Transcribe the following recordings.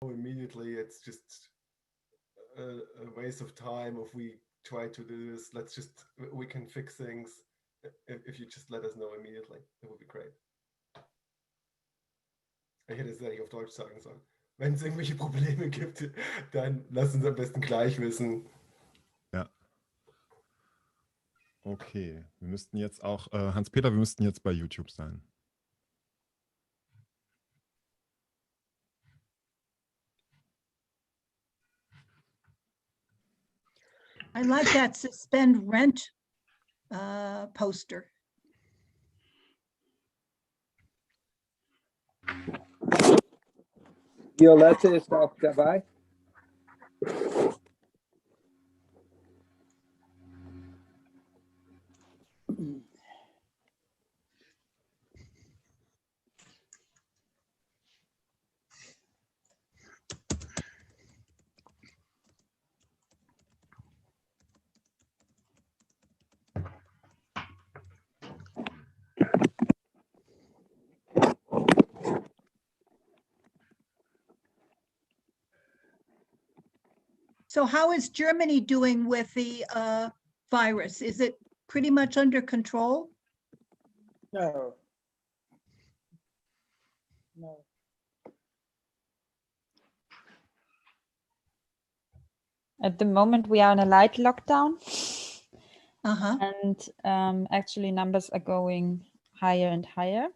immediately. It's just a waste of time if we try to do this. We can fix things if you just let us know immediately. That would be great. Ich hätte es ja nicht auf Deutsch sagen sollen. Wenn es irgendwelche Probleme gibt, dann lass uns am besten gleich wissen. Ja. Okay, wir müssten jetzt auch, Hans-Peter, wir müssten jetzt bei YouTube sein. I like that suspend rent poster. Violette ist auch dabei. So how is Germany doing with the virus? Is it pretty much under control? No. No. At the moment, we are in a light lockdown. Uh-huh. And actually numbers are going higher and higher.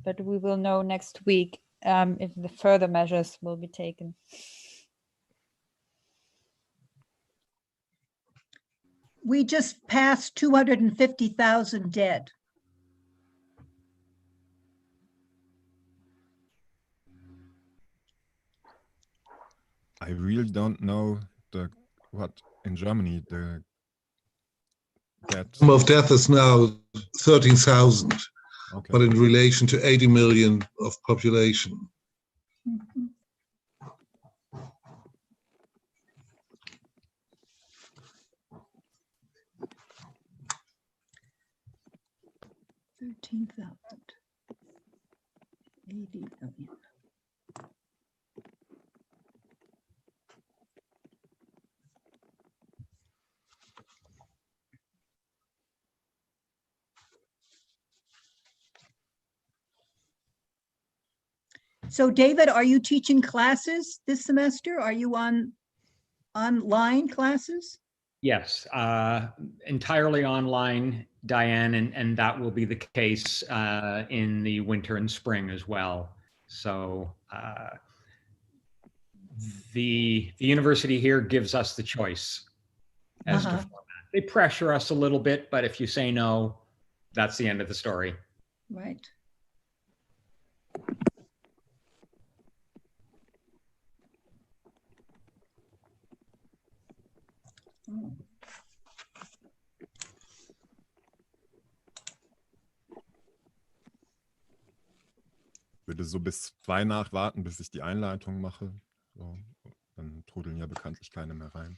But we will know next week if the further measures will be taken. We just passed 250,000 dead. I really don't know what in Germany the number of deaths is now 13,000, okay. but in relation to 80 million of population. Mm-hmm. 13,000. 80 million. So David, are you teaching classes this semester? Are you on online classes? Yes, entirely online, Diane, and that will be the case in the winter and spring as well. So the university here gives us the choice as to format. They pressure us a little bit, but if you say no, that's the end of the story. Right. Oh. Ich würde so bis 2 nach warten, bis ich die Einleitung mache. So, dann trudeln ja bekanntlich keine mehr rein.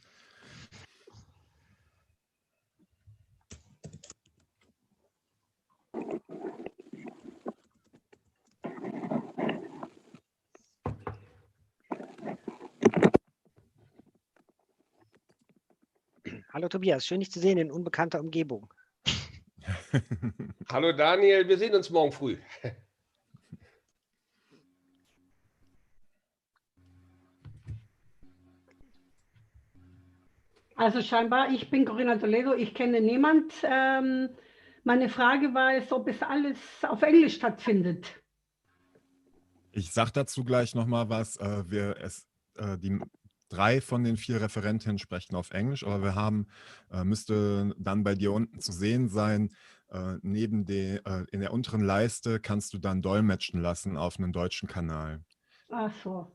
Hallo Tobias, schön dich zu sehen in unbekannter Umgebung. Hallo Daniel, wir sehen uns morgen früh. Also scheinbar, ich bin Corinna Toledo, ich kenne niemand. Meine Frage war es, ob es alles auf Englisch stattfindet. Ich sage dazu gleich nochmal was. Die 3 von den 4 Referentinnen sprechen auf Englisch, aber wir haben, müsste dann bei dir unten zu sehen sein, in der unteren Leiste kannst du dann dolmetschen lassen auf einen deutschen Kanal. Ach so.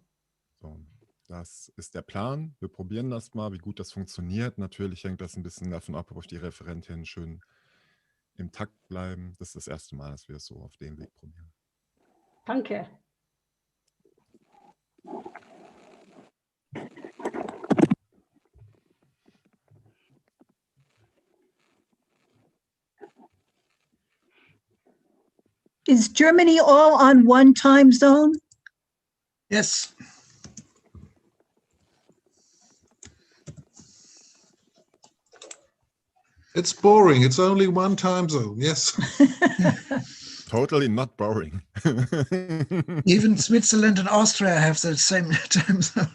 So, das ist der Plan. Wir probieren das mal, wie gut das funktioniert. Natürlich hängt das ein bisschen davon ab, ob die Referentinnen schön im Takt bleiben. Das ist das erste Mal, dass wir es so auf dem Weg probieren. Danke. Is Germany all on one time zone? Yes. It's boring. It's only one time zone. Yes. Totally not boring. Even Switzerland and Austria have the same time zone.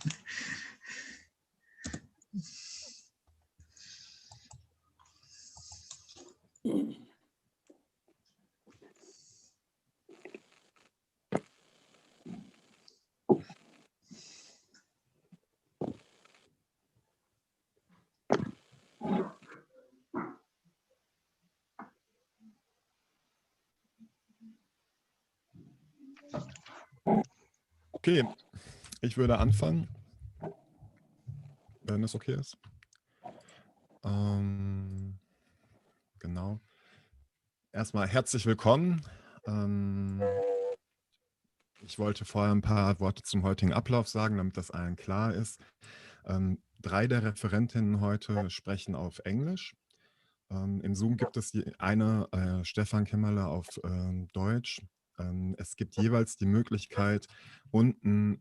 Okay, ich würde anfangen, wenn es okay ist. Genau. Erstmal herzlich willkommen. Ich wollte vorher ein paar Worte zum heutigen Ablauf sagen, damit das allen klar ist. 3 der Referentinnen heute sprechen auf Englisch. Im Zoom gibt es eine Stefan Kimmerle auf Deutsch. Es gibt jeweils die Möglichkeit, unten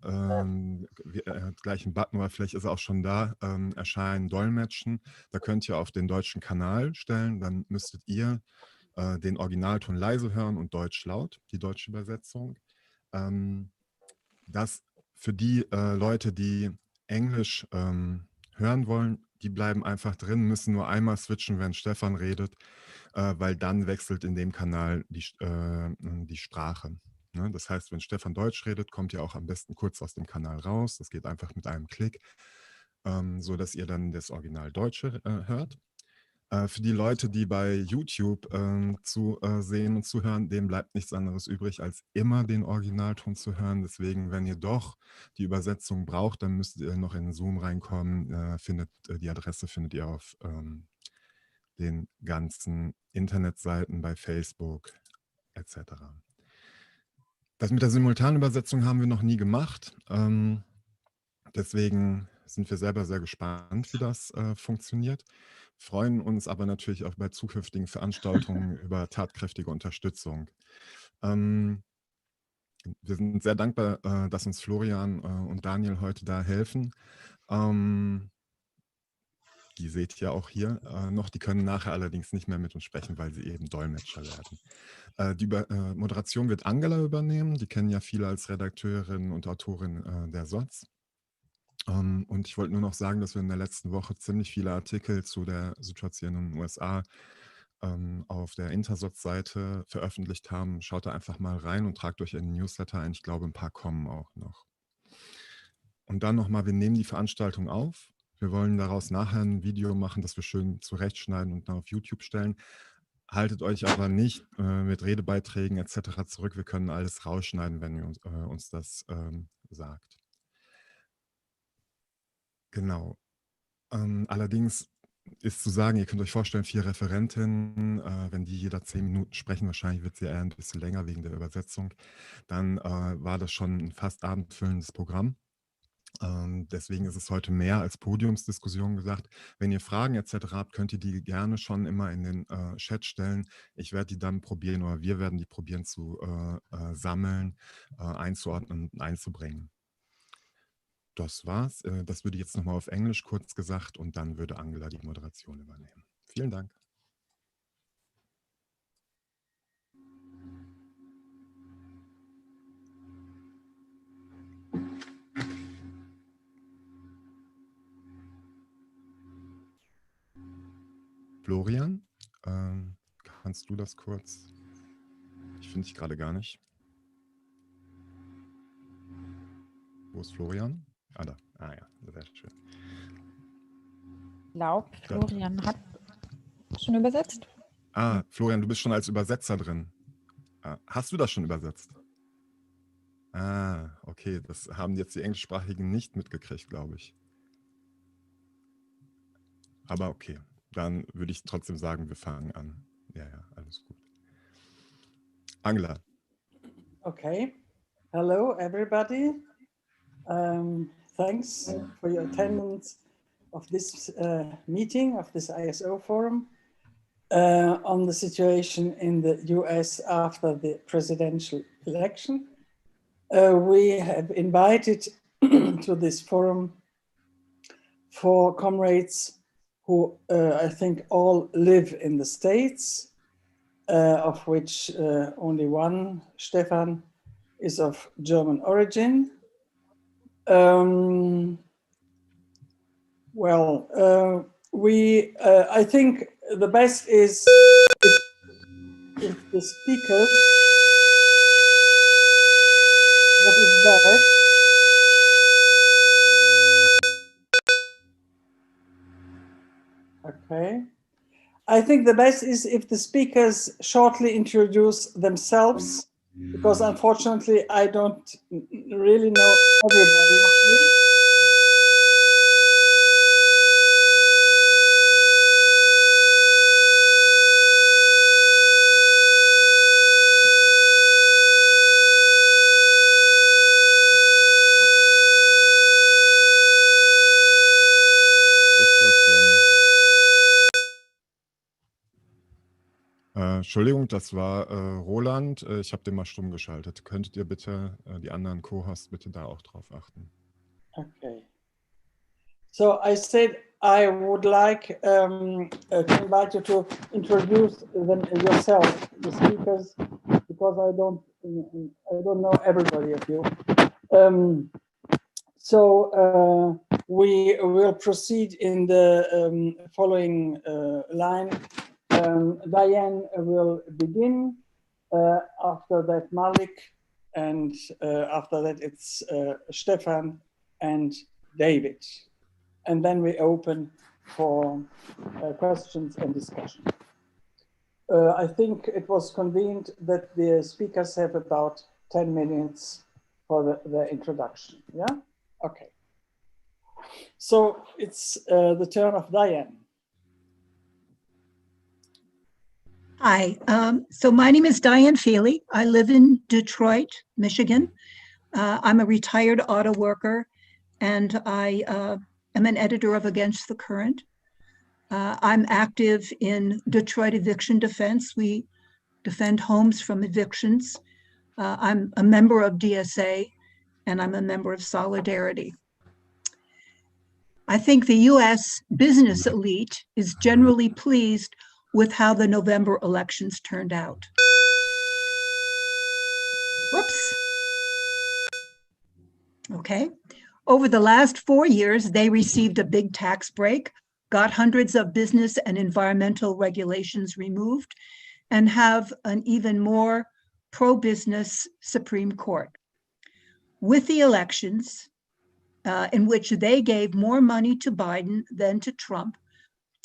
gleich ein Button, oder vielleicht ist er auch schon da, erscheinen Dolmetschen. Da könnt ihr auf den deutschen Kanal stellen, dann müsstet ihr den Originalton leise hören und Deutsch laut, die deutsche Übersetzung. Das für die Leute, die Englisch hören wollen, die bleiben einfach drin, müssen nur einmal switchen, wenn Stefan redet, weil dann wechselt in dem Kanal die Sprache. Ne? Das heißt, wenn Stefan Deutsch redet, kommt ihr auch am besten kurz aus dem Kanal raus. Das geht einfach mit einem Klick, sodass ihr dann das Original Deutsche hört. Für die Leute, die bei YouTube zu sehen und zu hören, denen bleibt nichts anderes übrig, als immer den Originalton zu hören. Deswegen, wenn ihr doch die Übersetzung braucht, dann müsst ihr noch in den Zoom reinkommen. Die Adresse findet ihr auf den ganzen Internetseiten bei Facebook etc. Das mit der Simultanübersetzung haben wir noch nie gemacht. Deswegen sind wir selber sehr gespannt, wie das funktioniert. Freuen uns aber natürlich auch bei zukünftigen Veranstaltungen über tatkräftige Unterstützung. Wir sind sehr dankbar, dass uns Florian und Daniel heute da helfen. Die seht ihr auch hier noch. Die können nachher allerdings nicht mehr mit uns sprechen, weil sie eben Dolmetscher werden. Die Moderation wird Angela übernehmen. Die kennen ja viele als Redakteurin und Autorin der SOZ. Und ich wollte nur noch sagen, dass wir in der letzten Woche ziemlich viele Artikel zu der Situation in den USA auf der Intersoz-Seite veröffentlicht haben. Schaut da einfach mal rein und tragt euch in den Newsletter ein. Ich glaube, ein paar kommen auch noch. Und dann nochmal, wir nehmen die Veranstaltung auf. Wir wollen daraus nachher ein Video machen, das wir schön zurechtschneiden und dann auf YouTube stellen. Haltet euch aber nicht mit Redebeiträgen etc. zurück. Wir können alles rausschneiden, wenn ihr uns das sagt. Genau. Allerdings ist zu sagen, ihr könnt euch vorstellen, 4 Referentinnen, wenn die jeder 10 Minuten sprechen, wahrscheinlich wird sie eher ein bisschen länger wegen der Übersetzung, dann war das schon ein fast abendfüllendes Programm. Deswegen ist es heute mehr als Podiumsdiskussion gesagt. Wenn ihr Fragen etc. habt, könnt ihr die gerne schon immer in den Chat stellen. Ich werde die dann probieren, oder wir werden die probieren zu sammeln, einzuordnen und einzubringen. Das war's. Das würde jetzt nochmal auf Englisch kurz gesagt und dann würde Angela die Moderation übernehmen. Vielen Dank. Florian, kannst du das kurz? Ich finde dich gerade gar nicht. Wo ist Florian? Ah, da. Ah ja, sehr schön. Ich glaube, Florian hat schon übersetzt. Ah, Florian, du bist schon als Übersetzer drin. Hast du das schon übersetzt? Ah, okay, das haben jetzt die Englischsprachigen nicht mitgekriegt, glaube ich. Aber okay, dann würde ich trotzdem sagen, wir fangen an. Ja, alles gut. Angela. Okay. Hello, everybody. Thanks for your attendance of this meeting, of this ISO forum on the situation in the US after the presidential election. we have invited to this forum 4 comrades who I think all live in the States, of which only one, Stefan, is of German origin. I think the best is if the speakers, what is that? Okay. I think the best is if the speakers shortly introduce themselves, because unfortunately I don't really know everybody. Entschuldigung, das war Roland. Ich habe den mal stumm geschaltet. Könntet ihr bitte, die anderen Co-Hosts, bitte da auch drauf achten? Okay. So I said I would like to invite you to introduce yourself, the speakers, because I don't know everybody of you. We will proceed in the following line. Dianne will begin, after that Malik, and after that it's Stefan and David. And then we open for questions and discussion. I think it was convened that the speakers have about 10 minutes for their introduction, yeah? Okay. So it's the turn of Dianne. Hi, so my name is Dianne Feeley. I live in Detroit, Michigan. I'm a retired auto worker, and I am an editor of Against the Current. I'm active in Detroit eviction defense. We defend homes from evictions. I'm a member of DSA, and I'm a member of Solidarity. I think the US business elite is generally pleased with how the November elections turned out. Whoops. Okay. Over the last 4 years, they received a big tax break, got hundreds of business and environmental regulations removed, and have an even more pro-business Supreme Court. With the elections, in which they gave more money to Biden than to Trump,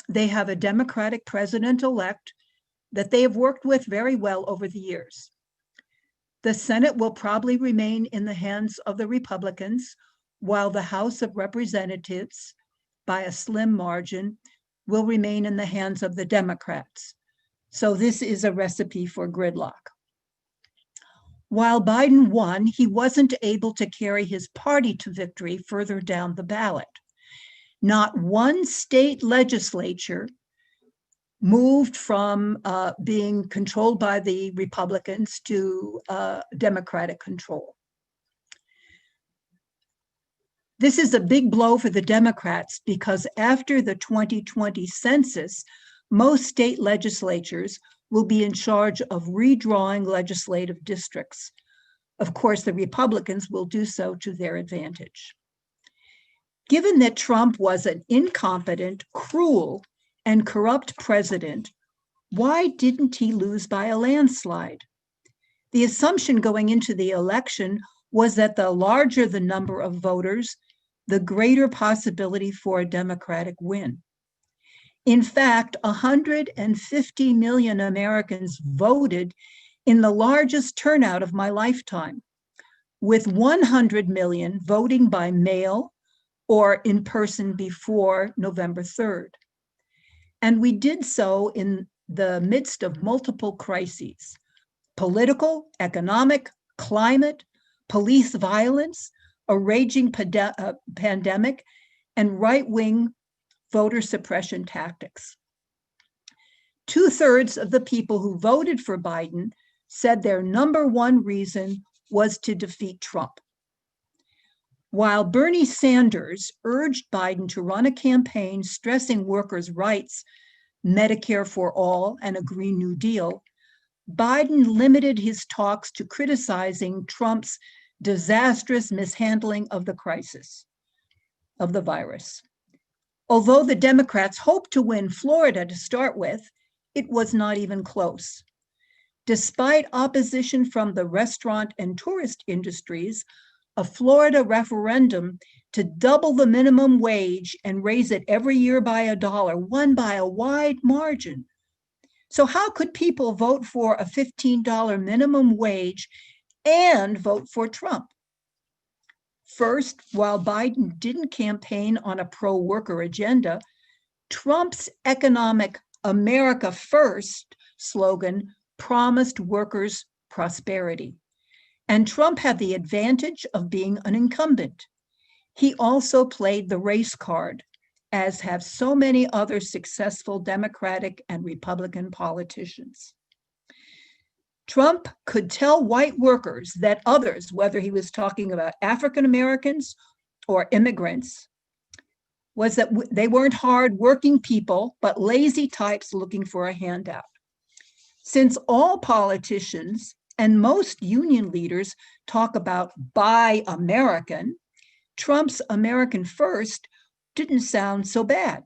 they have a Democratic president-elect that they have worked with very well over the years. The Senate will probably remain in the hands of the Republicans, while the House of Representatives, by a slim margin, will remain in the hands of the Democrats. So this is a recipe for gridlock. While Biden won, he wasn't able to carry his party to victory further down the ballot. Not one state legislature moved from being controlled by the Republicans to Democratic control. This is a big blow for the Democrats because after the 2020 census, most state legislatures will be in charge of redrawing legislative districts. Of course, the Republicans will do so to their advantage. Given that Trump was an incompetent, cruel, and corrupt president, why didn't he lose by a landslide? The assumption going into the election was that the larger the number of voters, the greater possibility for a Democratic win. In fact, 150 million Americans voted in the largest turnout of my lifetime, with 100 million voting by mail or in person before November 3rd. And we did so in the midst of multiple crises: political, economic, climate, police violence, a raging pandemic, and right-wing voter suppression tactics. 2/3 of the people who voted for Biden said their number one reason was to defeat Trump. While Bernie Sanders urged Biden to run a campaign stressing workers' rights, Medicare for all, and a Green New Deal, Biden limited his talks to criticizing Trump's disastrous mishandling of the crisis of the virus. Although the Democrats hoped to win Florida to start with, it was not even close. Despite opposition from the restaurant and tourist industries, a Florida referendum to double the minimum wage and raise it every year by $1 won by a wide margin. So how could people vote for a $15 minimum wage and vote for Trump? First, while Biden didn't campaign on a pro-worker agenda, Trump's economic America First slogan promised workers prosperity. And Trump had the advantage of being an incumbent. He also played the race card, as have so many other successful Democratic and Republican politicians. Trump could tell white workers that others, whether he was talking about African Americans or immigrants, was that they weren't hard-working people, but lazy types looking for a handout. Since all politicians and most union leaders talk about buy American, Trump's American First didn't sound so bad.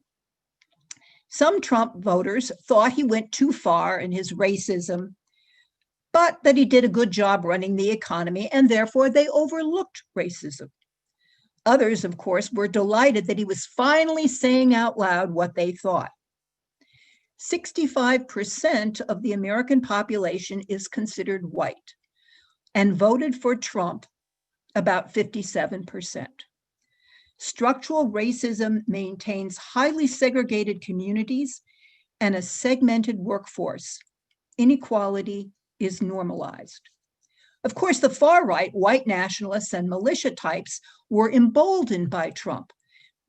Some Trump voters thought he went too far in his racism, but that he did a good job running the economy, and therefore they overlooked racism. Others, of course, were delighted that he was finally saying out loud what they thought. 65% of the American population is considered white and voted for Trump about 57%. Structural racism maintains highly segregated communities and a segmented workforce. Inequality is normalized. Of course, the far right, white nationalists and militia types were emboldened by Trump.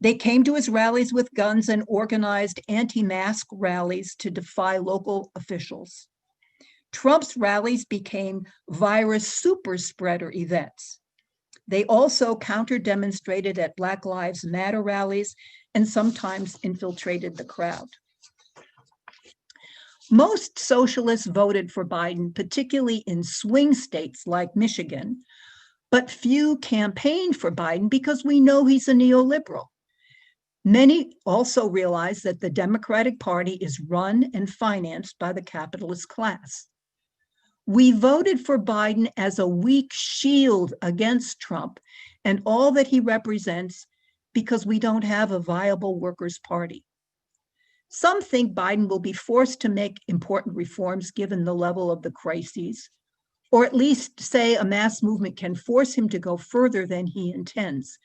They came to his rallies with guns and organized anti-mask rallies to defy local officials. Trump's rallies became virus super spreader events. They also counter-demonstrated at Black Lives Matter rallies and sometimes infiltrated the crowd. Most socialists voted for Biden, particularly in swing states like Michigan, but few campaigned for Biden because we know he's a neoliberal. Many also realize that the Democratic Party is run and financed by the capitalist class. We voted for Biden as a weak shield against Trump and all that he represents because we don't have a viable workers' party. Some think Biden will be forced to make important reforms given the level of the crises, or at least say a mass movement can force him to go further than he intends.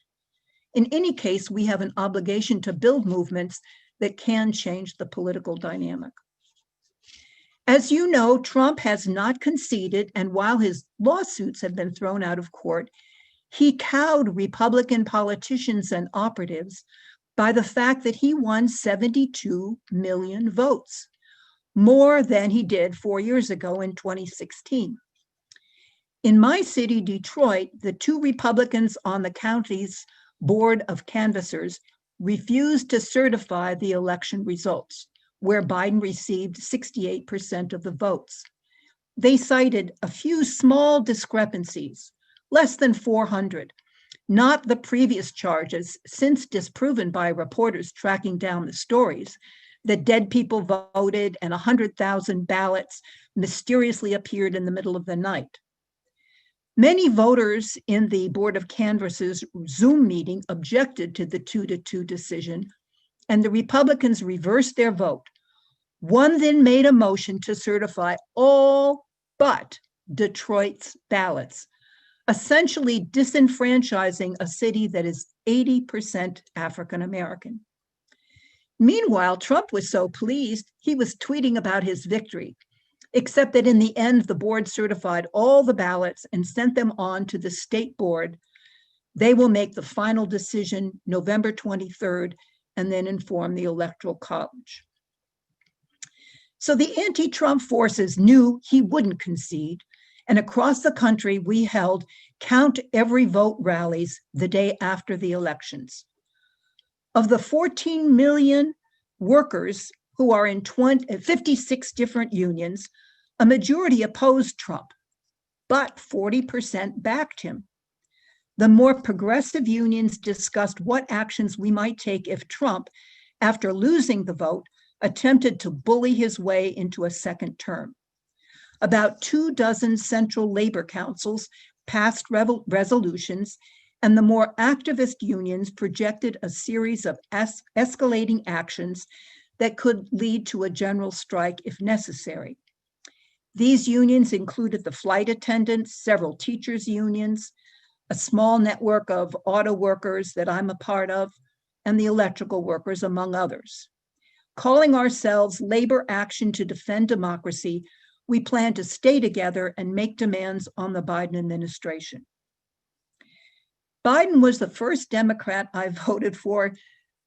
In any case, we have an obligation to build movements that can change the political dynamic. As you know, Trump has not conceded, and while his lawsuits have been thrown out of court, he cowed Republican politicians and operatives by the fact that he won 72 million votes, more than he did 4 years ago in 2016. In my city, Detroit, the two Republicans on the county's board of canvassers refused to certify the election results, where Biden received 68% of the votes. They cited a few small discrepancies, less than 400, not the previous charges, since disproven by reporters tracking down the stories, that dead people voted and 100,000 ballots mysteriously appeared in the middle of the night. Many voters in the Board of Canvassers Zoom meeting objected to the 2-2 decision, and the Republicans reversed their vote. One then made a motion to certify all but Detroit's ballots, essentially disenfranchising a city that is 80% African American. Meanwhile, Trump was so pleased, he was tweeting about his victory, except that in the end, the board certified all the ballots and sent them on to the state board. They will make the final decision November 23rd and then inform the Electoral College. So the anti-Trump forces knew he wouldn't concede, And across the country, we held count every vote rallies the day after the elections. Of the 14 million workers who are in 56 different unions, a majority opposed Trump, but 40% backed him. The more progressive unions discussed what actions we might take if Trump, after losing the vote, attempted to bully his way into a second term. About 24 central labor councils passed resolutions, and the more activist unions projected a series of escalating actions that could lead to a general strike if necessary. These unions included the flight attendants, several teachers' unions, a small network of auto workers that I'm a part of, and the electrical workers, among others. Calling ourselves Labor Action to Defend Democracy, we plan to stay together and make demands on the Biden administration. Biden was the first Democrat I voted for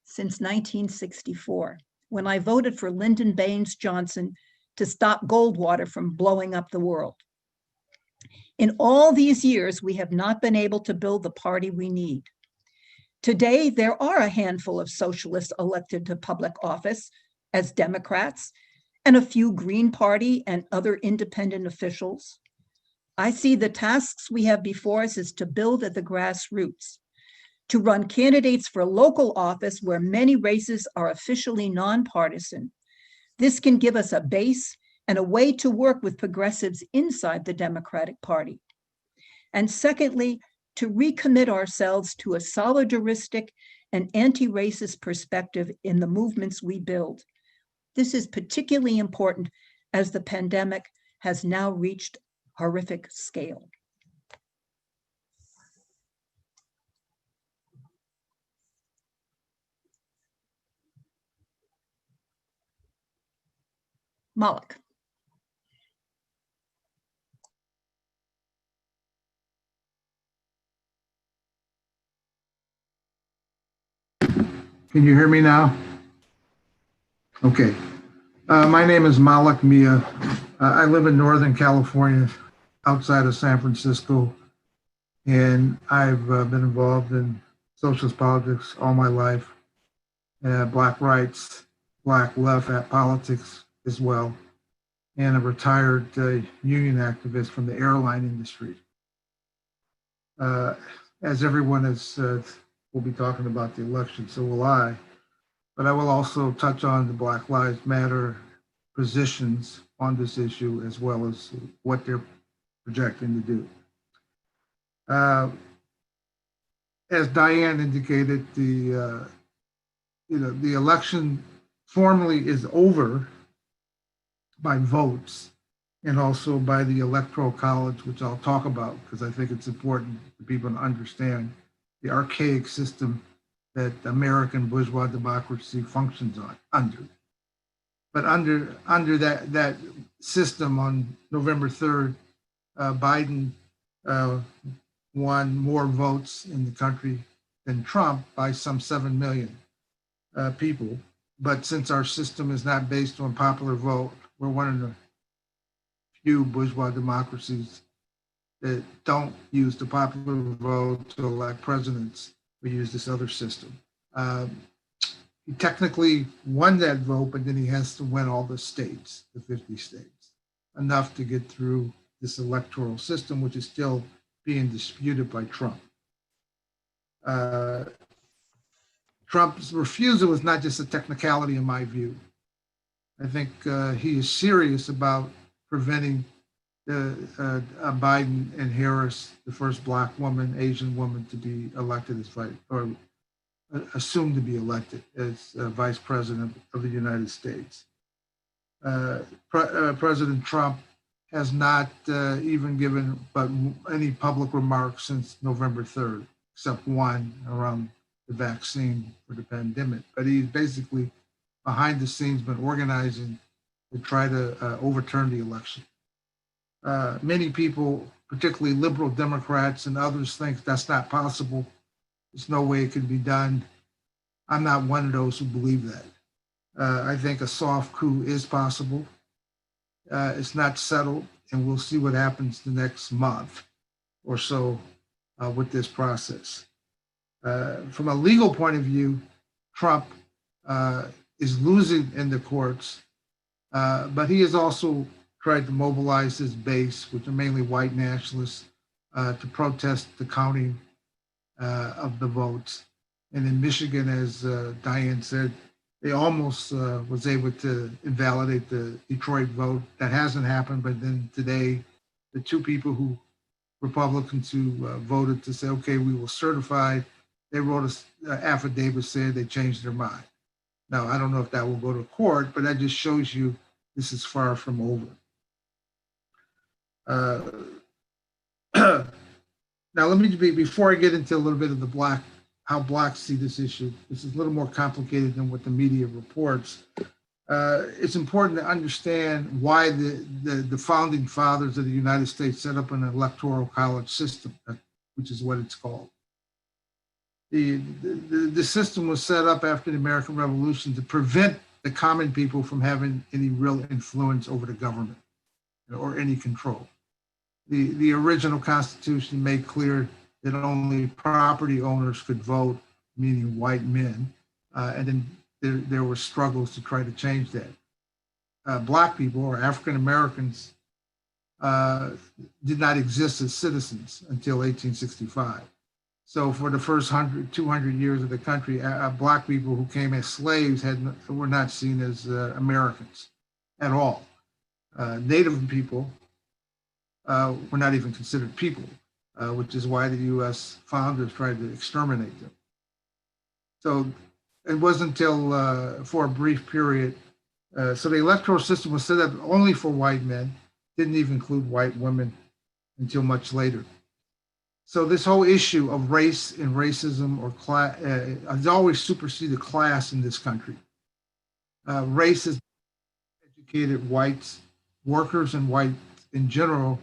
since 1964, when I voted for Lyndon Baines Johnson to stop Goldwater from blowing up the world. In all these years, we have not been able to build the party we need. Today, there are a handful of socialists elected to public office as Democrats, and a few Green Party and other independent officials. I see the tasks we have before us is to build at the grassroots, to run candidates for local office where many races are officially nonpartisan. This can give us a base and a way to work with progressives inside the Democratic Party. And secondly, to recommit ourselves to a solidaristic and anti-racist perspective in the movements we build. This is particularly important as the pandemic has now reached horrific scale. Malik. Can you hear me now? Okay. My name is Malik Mia. I live in Northern California, outside of San Francisco, and I've been involved in socialist politics all my life, Black rights, Black left politics as well, and a retired union activist from the airline industry. As everyone is, will be talking about the election, so will I. But I will also touch on the Black Lives Matter positions on this issue, as well as what they're projecting to do. As Dianne indicated, the election formally is over by votes and also by the Electoral College, which I'll talk about because I think it's important for people to understand the archaic system that American bourgeois democracy functions under. But under that system on November 3rd, Biden won more votes in the country than Trump by some 7 million people. But since our system is not based on popular vote, we're one of the few bourgeois democracies that don't use the popular vote to elect presidents. We use this other system. He technically won that vote, but then he has to win all the states, the 50 states, enough to get through this electoral system, which is still being disputed by Trump. Trump's refusal is not just a technicality in my view. I think he is serious about preventing Biden and Harris, the first Black woman, Asian woman to be elected as or assumed to be elected as Vice President of the United States. President Trump has not even given but any public remarks since November 3rd, except one around the vaccine for the pandemic. But he's basically behind the scenes been organizing to try to overturn the election. Many people, particularly liberal Democrats and others, think that's not possible. There's no way it can be done. I'm not one of those who believe that. I think a soft coup is possible. It's not settled. and we'll see what happens the next month or so with this process. From a legal point of view, Trump is losing in the courts, but he has also tried to mobilize his base, which are mainly white nationalists, to protest the counting of the votes. And in Michigan, as Dianne said, they almost was able to invalidate the Detroit vote. That hasn't happened, but then today, the two people who, Republicans who voted to say, okay, we will certify, they wrote an affidavit saying they changed their mind. Now, I don't know if that will go to court, but that just shows you this is far from over. Now, let me be, before I get into a little bit of the how blacks see this issue, this is a little more complicated than what the media reports. It's important to understand why the founding fathers of the United States set up an electoral college system, which is what it's called. The system was set up after the American Revolution to prevent the common people from having any real influence over the government or any control. The original Constitution made clear that only property owners could vote, meaning white men, and then there were struggles to try to change that. Black people or African Americans did not exist as citizens until 1865. So for the first 200 years of the country, Black people who came as slaves were not seen as Americans at all. Native people were not even considered people, which is why the US founders tried to exterminate them. So it wasn't until for a brief period, so the electoral system was set up only for white men, didn't even include white women until much later. So this whole issue of race and racism or class has always superseded class in this country. Race is educated whites, workers and whites in general,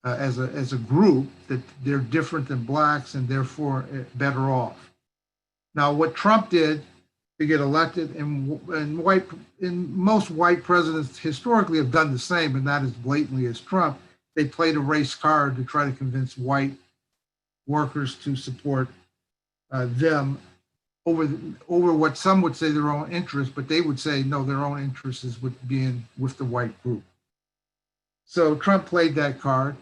as a group, that they're different than blacks and therefore better off. Now, what Trump did to get elected, and most white presidents historically have done the same, but not as blatantly as Trump, they played a race card to try to convince white workers to support them over what some would say their own interests, but they would say, no, their own interest is with being with the white group. So Trump played that card,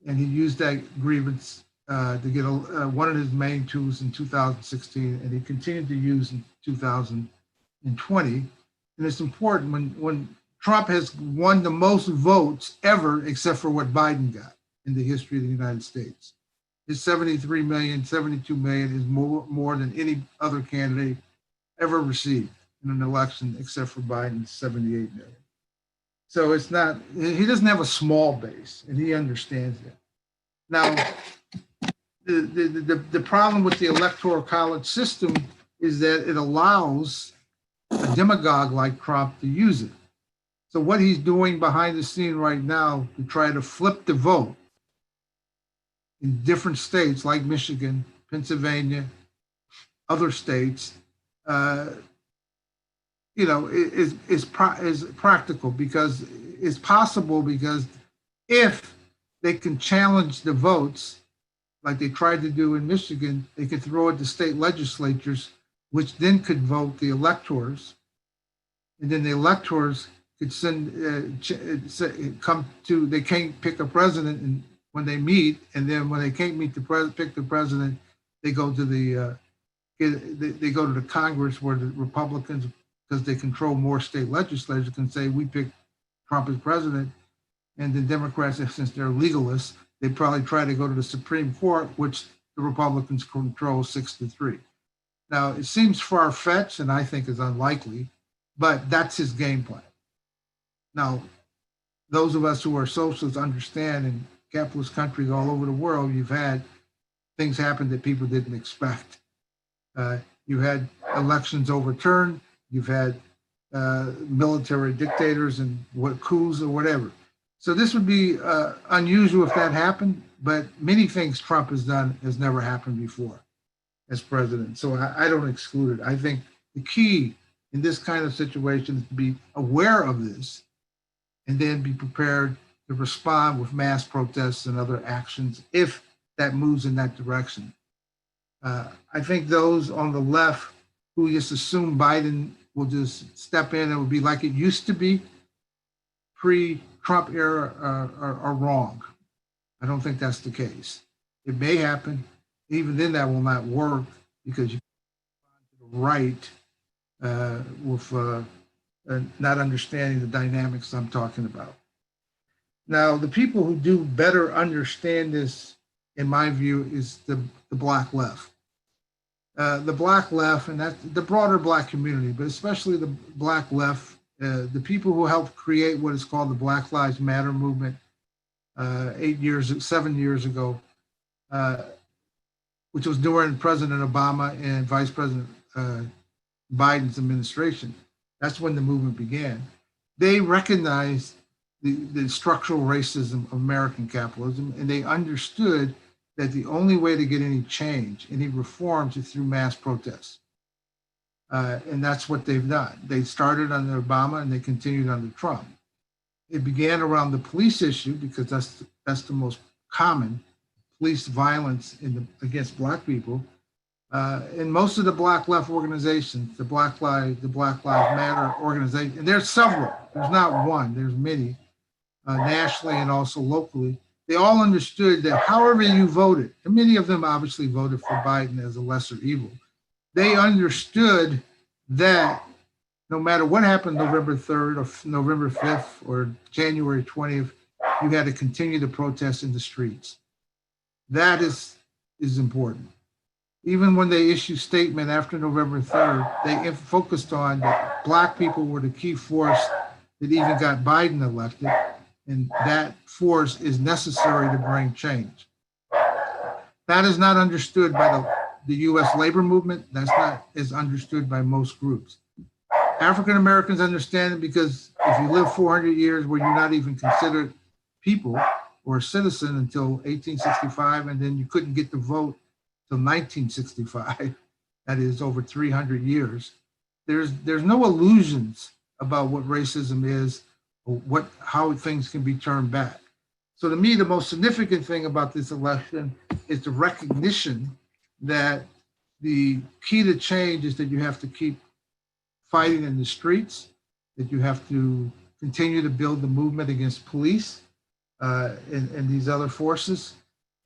and he used that grievance to get one of his main tools in 2016, and he continued to use in 2020. And it's important when Trump has won the most votes ever, except for what Biden got in the history of the United States. His 73 million, 72 million is more than any other candidate ever received in an election, except for Biden's 78 million. So it's not, he doesn't have a small base, and he understands that. Now, the problem with the electoral college system is that it allows a demagogue like Trump to use it. So what he's doing behind the scene right now to try to flip the vote in different states like Michigan, Pennsylvania, other states, is practical because it's possible, because if they can challenge the votes like they tried to do in Michigan, they could throw it to state legislatures, which then could vote the electors, and then the electors could they can't pick a president and when they meet, and then when they can't pick the president, they go to the Congress, where the Republicans, because they control more state legislatures, can say we pick Trump as president, and the Democrats, since they're legalists, they probably try to go to the Supreme Court, which the Republicans control 6-3. Now, it seems far-fetched, and I think is unlikely, but that's his game plan. Now, those of us who are socialists understand, in capitalist countries all over the world, you've had things happen that people didn't expect. You had elections overturned, you've had military dictators and coups or whatever. So this would be unusual if that happened, but many things Trump has done has never happened before as president. So I don't exclude it. I think the key in this kind of situation is to be aware of this and then be prepared to respond with mass protests and other actions if that moves in that direction. I think those on the left who just assume Biden will just step in and it will be like it used to be pre-Trump era are wrong. I don't think that's the case. It may happen. Even then, that will not work because you can the right with not understanding the dynamics I'm talking about. Now, the people who do better understand this, in my view, is the Black left. The Black left, and that's the broader Black community, but especially the Black left, the people who helped create what is called the Black Lives Matter movement 7 years ago, which was during President Obama and Vice President Biden's administration. That's when the movement began. They recognized the structural racism of American capitalism, and they understood that the only way to get any change, any reforms, is through mass protests. And that's what they've done. They started under Obama and they continued under Trump. It began around the police issue because that's the most common police violence against Black people. And most of the Black left organizations, the Black Lives Matter organization, and there's several, there's not one, there's many, nationally and also locally, they all understood that however you voted, and many of them obviously voted for Biden as a lesser evil, they understood that no matter what happened November 3rd or November 5th or January 20th, you had to continue to protest in the streets. That is important. Even when they issued statement after November 3rd, they focused on that Black people were the key force that even got Biden elected, and that force is necessary to bring change. That is not understood by the US labor movement. That's not as understood by most groups. African Americans understand it because if you live 400 years where you're not even considered people or a citizen until 1865, and then you couldn't get the vote till 1965, that is over 300 years, there's no illusions about what racism is or how things can be turned back. So to me, the most significant thing about this election is the recognition that the key to change is that you have to keep fighting in the streets, that you have to continue to build the movement against police and these other forces,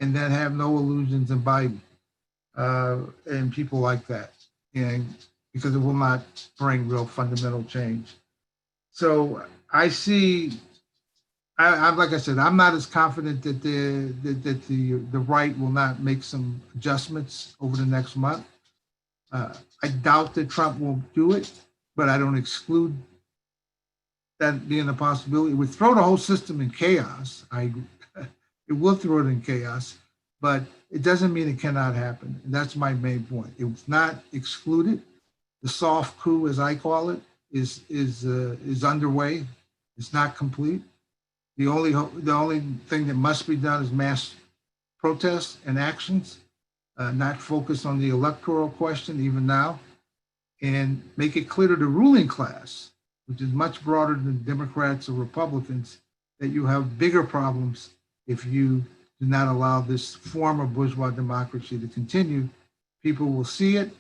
and then have no illusions in Biden and people like that, and because it will not bring real fundamental change. So I see, I'm like I said, I'm not as confident that the right will not make some adjustments over the next month. I doubt that Trump will do it, but I don't exclude that being a possibility. It would throw the whole system in chaos. It will throw it in chaos, but it doesn't mean it cannot happen. And that's my main point. It's not excluded. The soft coup, as I call it, is underway. It's not complete. The only thing that must be done is mass protests and actions, not focus on the electoral question even now, and make it clear to the ruling class, which is much broader than Democrats or Republicans, that you have bigger problems if you do not allow this form of bourgeois democracy to continue. People will see it,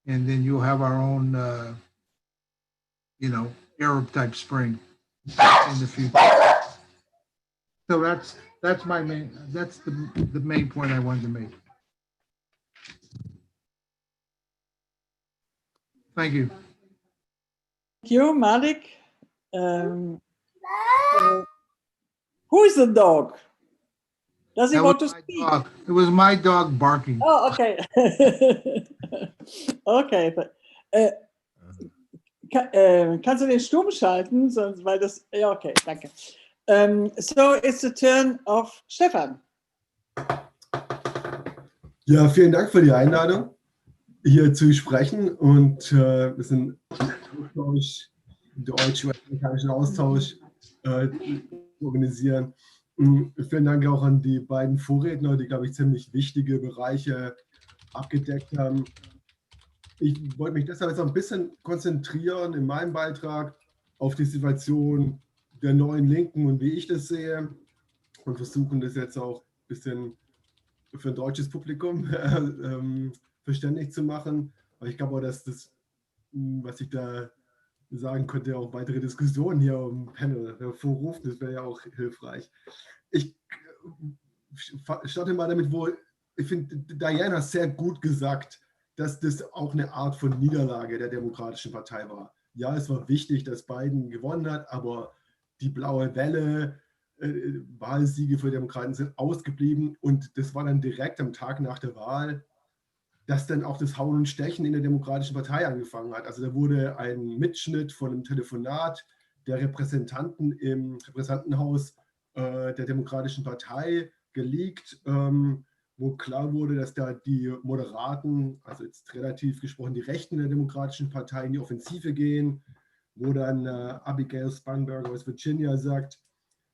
and then you'll have our own, Arab type spring in the future. So that's the main point I wanted to make. Thank you. Thank you, Malik. Who is the dog? Does he want to speak? Dog. It was my dog barking. Oh, okay. Okay. Kannst du den stumm schalten? Sonst, weil das, ja, okay, danke. So it's the turn of Stefan. Ja, vielen Dank für die Einladung, hier zu sprechen, und wir sind deutsch-amerikanischen Austausch organisieren. Vielen Dank auch an die beiden Vorredner, die, glaube ich, ziemlich wichtige Bereiche abgedeckt haben. Ich wollte mich deshalb jetzt ein bisschen konzentrieren in meinem Beitrag auf die Situation der neuen Linken und wie ich das sehe und versuchen das jetzt auch ein bisschen für ein deutsches Publikum verständlich zu machen. Aber ich glaube auch, dass das, was ich da sagen könnte, auch weitere Diskussionen hier im Panel hervorruft. Das wäre ja auch hilfreich. Ich starte mal damit, wo ich finde, Dianne hat sehr gut gesagt, dass das auch eine Art von Niederlage der Demokratischen Partei war. Ja, es war wichtig, dass Biden gewonnen hat, aber die blaue Welle, Wahlsiege für Demokraten sind ausgeblieben und das war dann direkt am Tag nach der Wahl, dass dann auch das Hauen und Stechen in der Demokratischen Partei angefangen hat. Also da wurde ein Mitschnitt von einem Telefonat der Repräsentanten im Repräsentantenhaus der Demokratischen Partei geleakt, wo klar wurde, dass da die Moderaten, also jetzt relativ gesprochen die Rechten der Demokratischen Partei in die Offensive gehen, wo dann Abigail Spanberger aus Virginia sagt,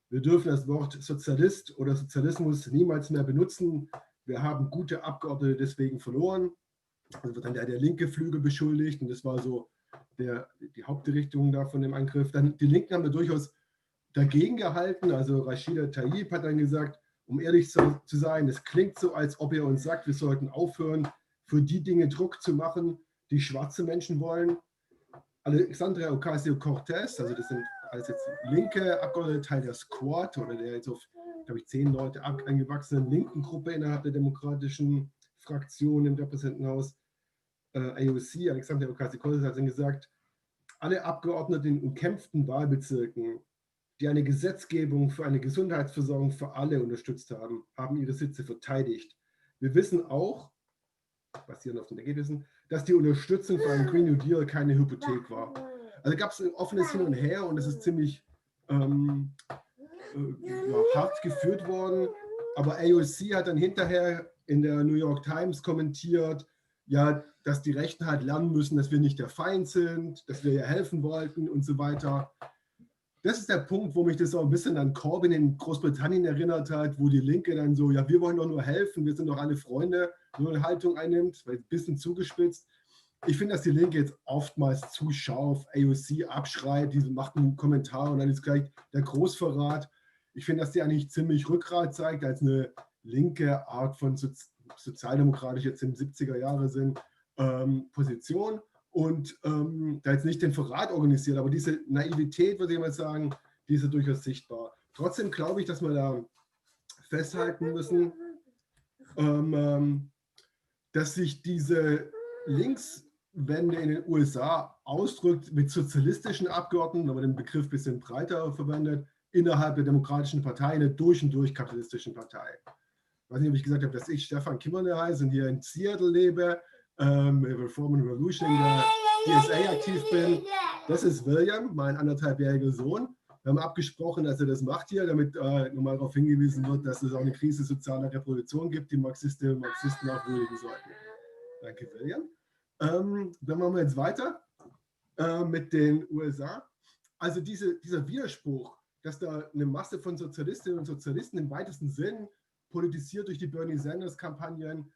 wir dürfen das Wort Sozialist oder Sozialismus niemals mehr benutzen. Wir haben gute Abgeordnete deswegen verloren. Also wird dann der linke Flügel beschuldigt und das war so die Hauptrichtung da von dem Angriff. Dann die Linken haben da durchaus dagegen gehalten. Also Rashida Tlaib hat dann gesagt, um ehrlich zu sein, es klingt so, als ob ihr uns sagt, wir sollten aufhören, für die Dinge Druck zu machen, die schwarze Menschen wollen. Alexandria Ocasio-Cortez, also das sind alles jetzt linke Abgeordnete, Teil der Squad oder der jetzt auf, glaube ich, 10 Leute angewachsenen linken Gruppe innerhalb der demokratischen Fraktion im Repräsentantenhaus, AOC, Alexandria Ocasio-Cortez hat dann gesagt, alle Abgeordneten in umkämpften Wahlbezirken, die eine Gesetzgebung für eine Gesundheitsversorgung für alle unterstützt haben, haben ihre Sitze verteidigt. Wir wissen auch, basierend auf den Ergebnissen, dass die Unterstützung für einen Green New Deal keine Hypothek war. Also gab es ein offenes Hin und Her und es ist ziemlich hart geführt worden. Aber AOC hat dann hinterher in der New York Times kommentiert, ja, dass die Rechten halt lernen müssen, dass wir nicht der Feind sind, dass wir ja helfen wollten und so weiter. Das ist der Punkt, wo mich das auch ein bisschen an Corbyn in Großbritannien erinnert hat, wo die Linke dann so, ja, wir wollen doch nur helfen, wir sind doch alle Freunde, nur eine Haltung einnimmt, weil ein bisschen zugespitzt. Ich finde, dass die Linke jetzt oftmals zu scharf AOC abschreit, die macht einen Kommentar und dann ist gleich der Großverrat. Ich finde, dass die eigentlich ziemlich Rückgrat zeigt, als eine linke Art von sozialdemokratisch jetzt in den 70er Jahre sind, Position. Und da jetzt nicht den Verrat organisiert, aber diese Naivität, würde ich mal sagen, die ist ja durchaus sichtbar. Trotzdem glaube ich, dass wir da festhalten müssen, dass sich diese Linkswende in den USA ausdrückt mit sozialistischen Abgeordneten, aber den Begriff ein bisschen breiter verwendet, innerhalb der Demokratischen Partei, einer durch und durch kapitalistischen Partei. Ich weiß nicht, ob ich gesagt habe, dass ich Stefan Kimmerle heiße und hier in Seattle lebe, Reform and Revolution in der DSA aktiv bin. Das ist William, mein 1,5-jähriger Sohn. Wir haben abgesprochen, dass er das macht hier, damit nochmal darauf hingewiesen wird, dass es auch eine Krise sozialer Reproduktion gibt, die Marxistinnen und Marxisten auch würdigen sollten. Danke, William. Dann machen wir jetzt weiter mit den USA. Also dieser Widerspruch, dass da eine Masse von Sozialistinnen und Sozialisten im weitesten Sinn politisiert durch die Bernie Sanders-Kampagnen,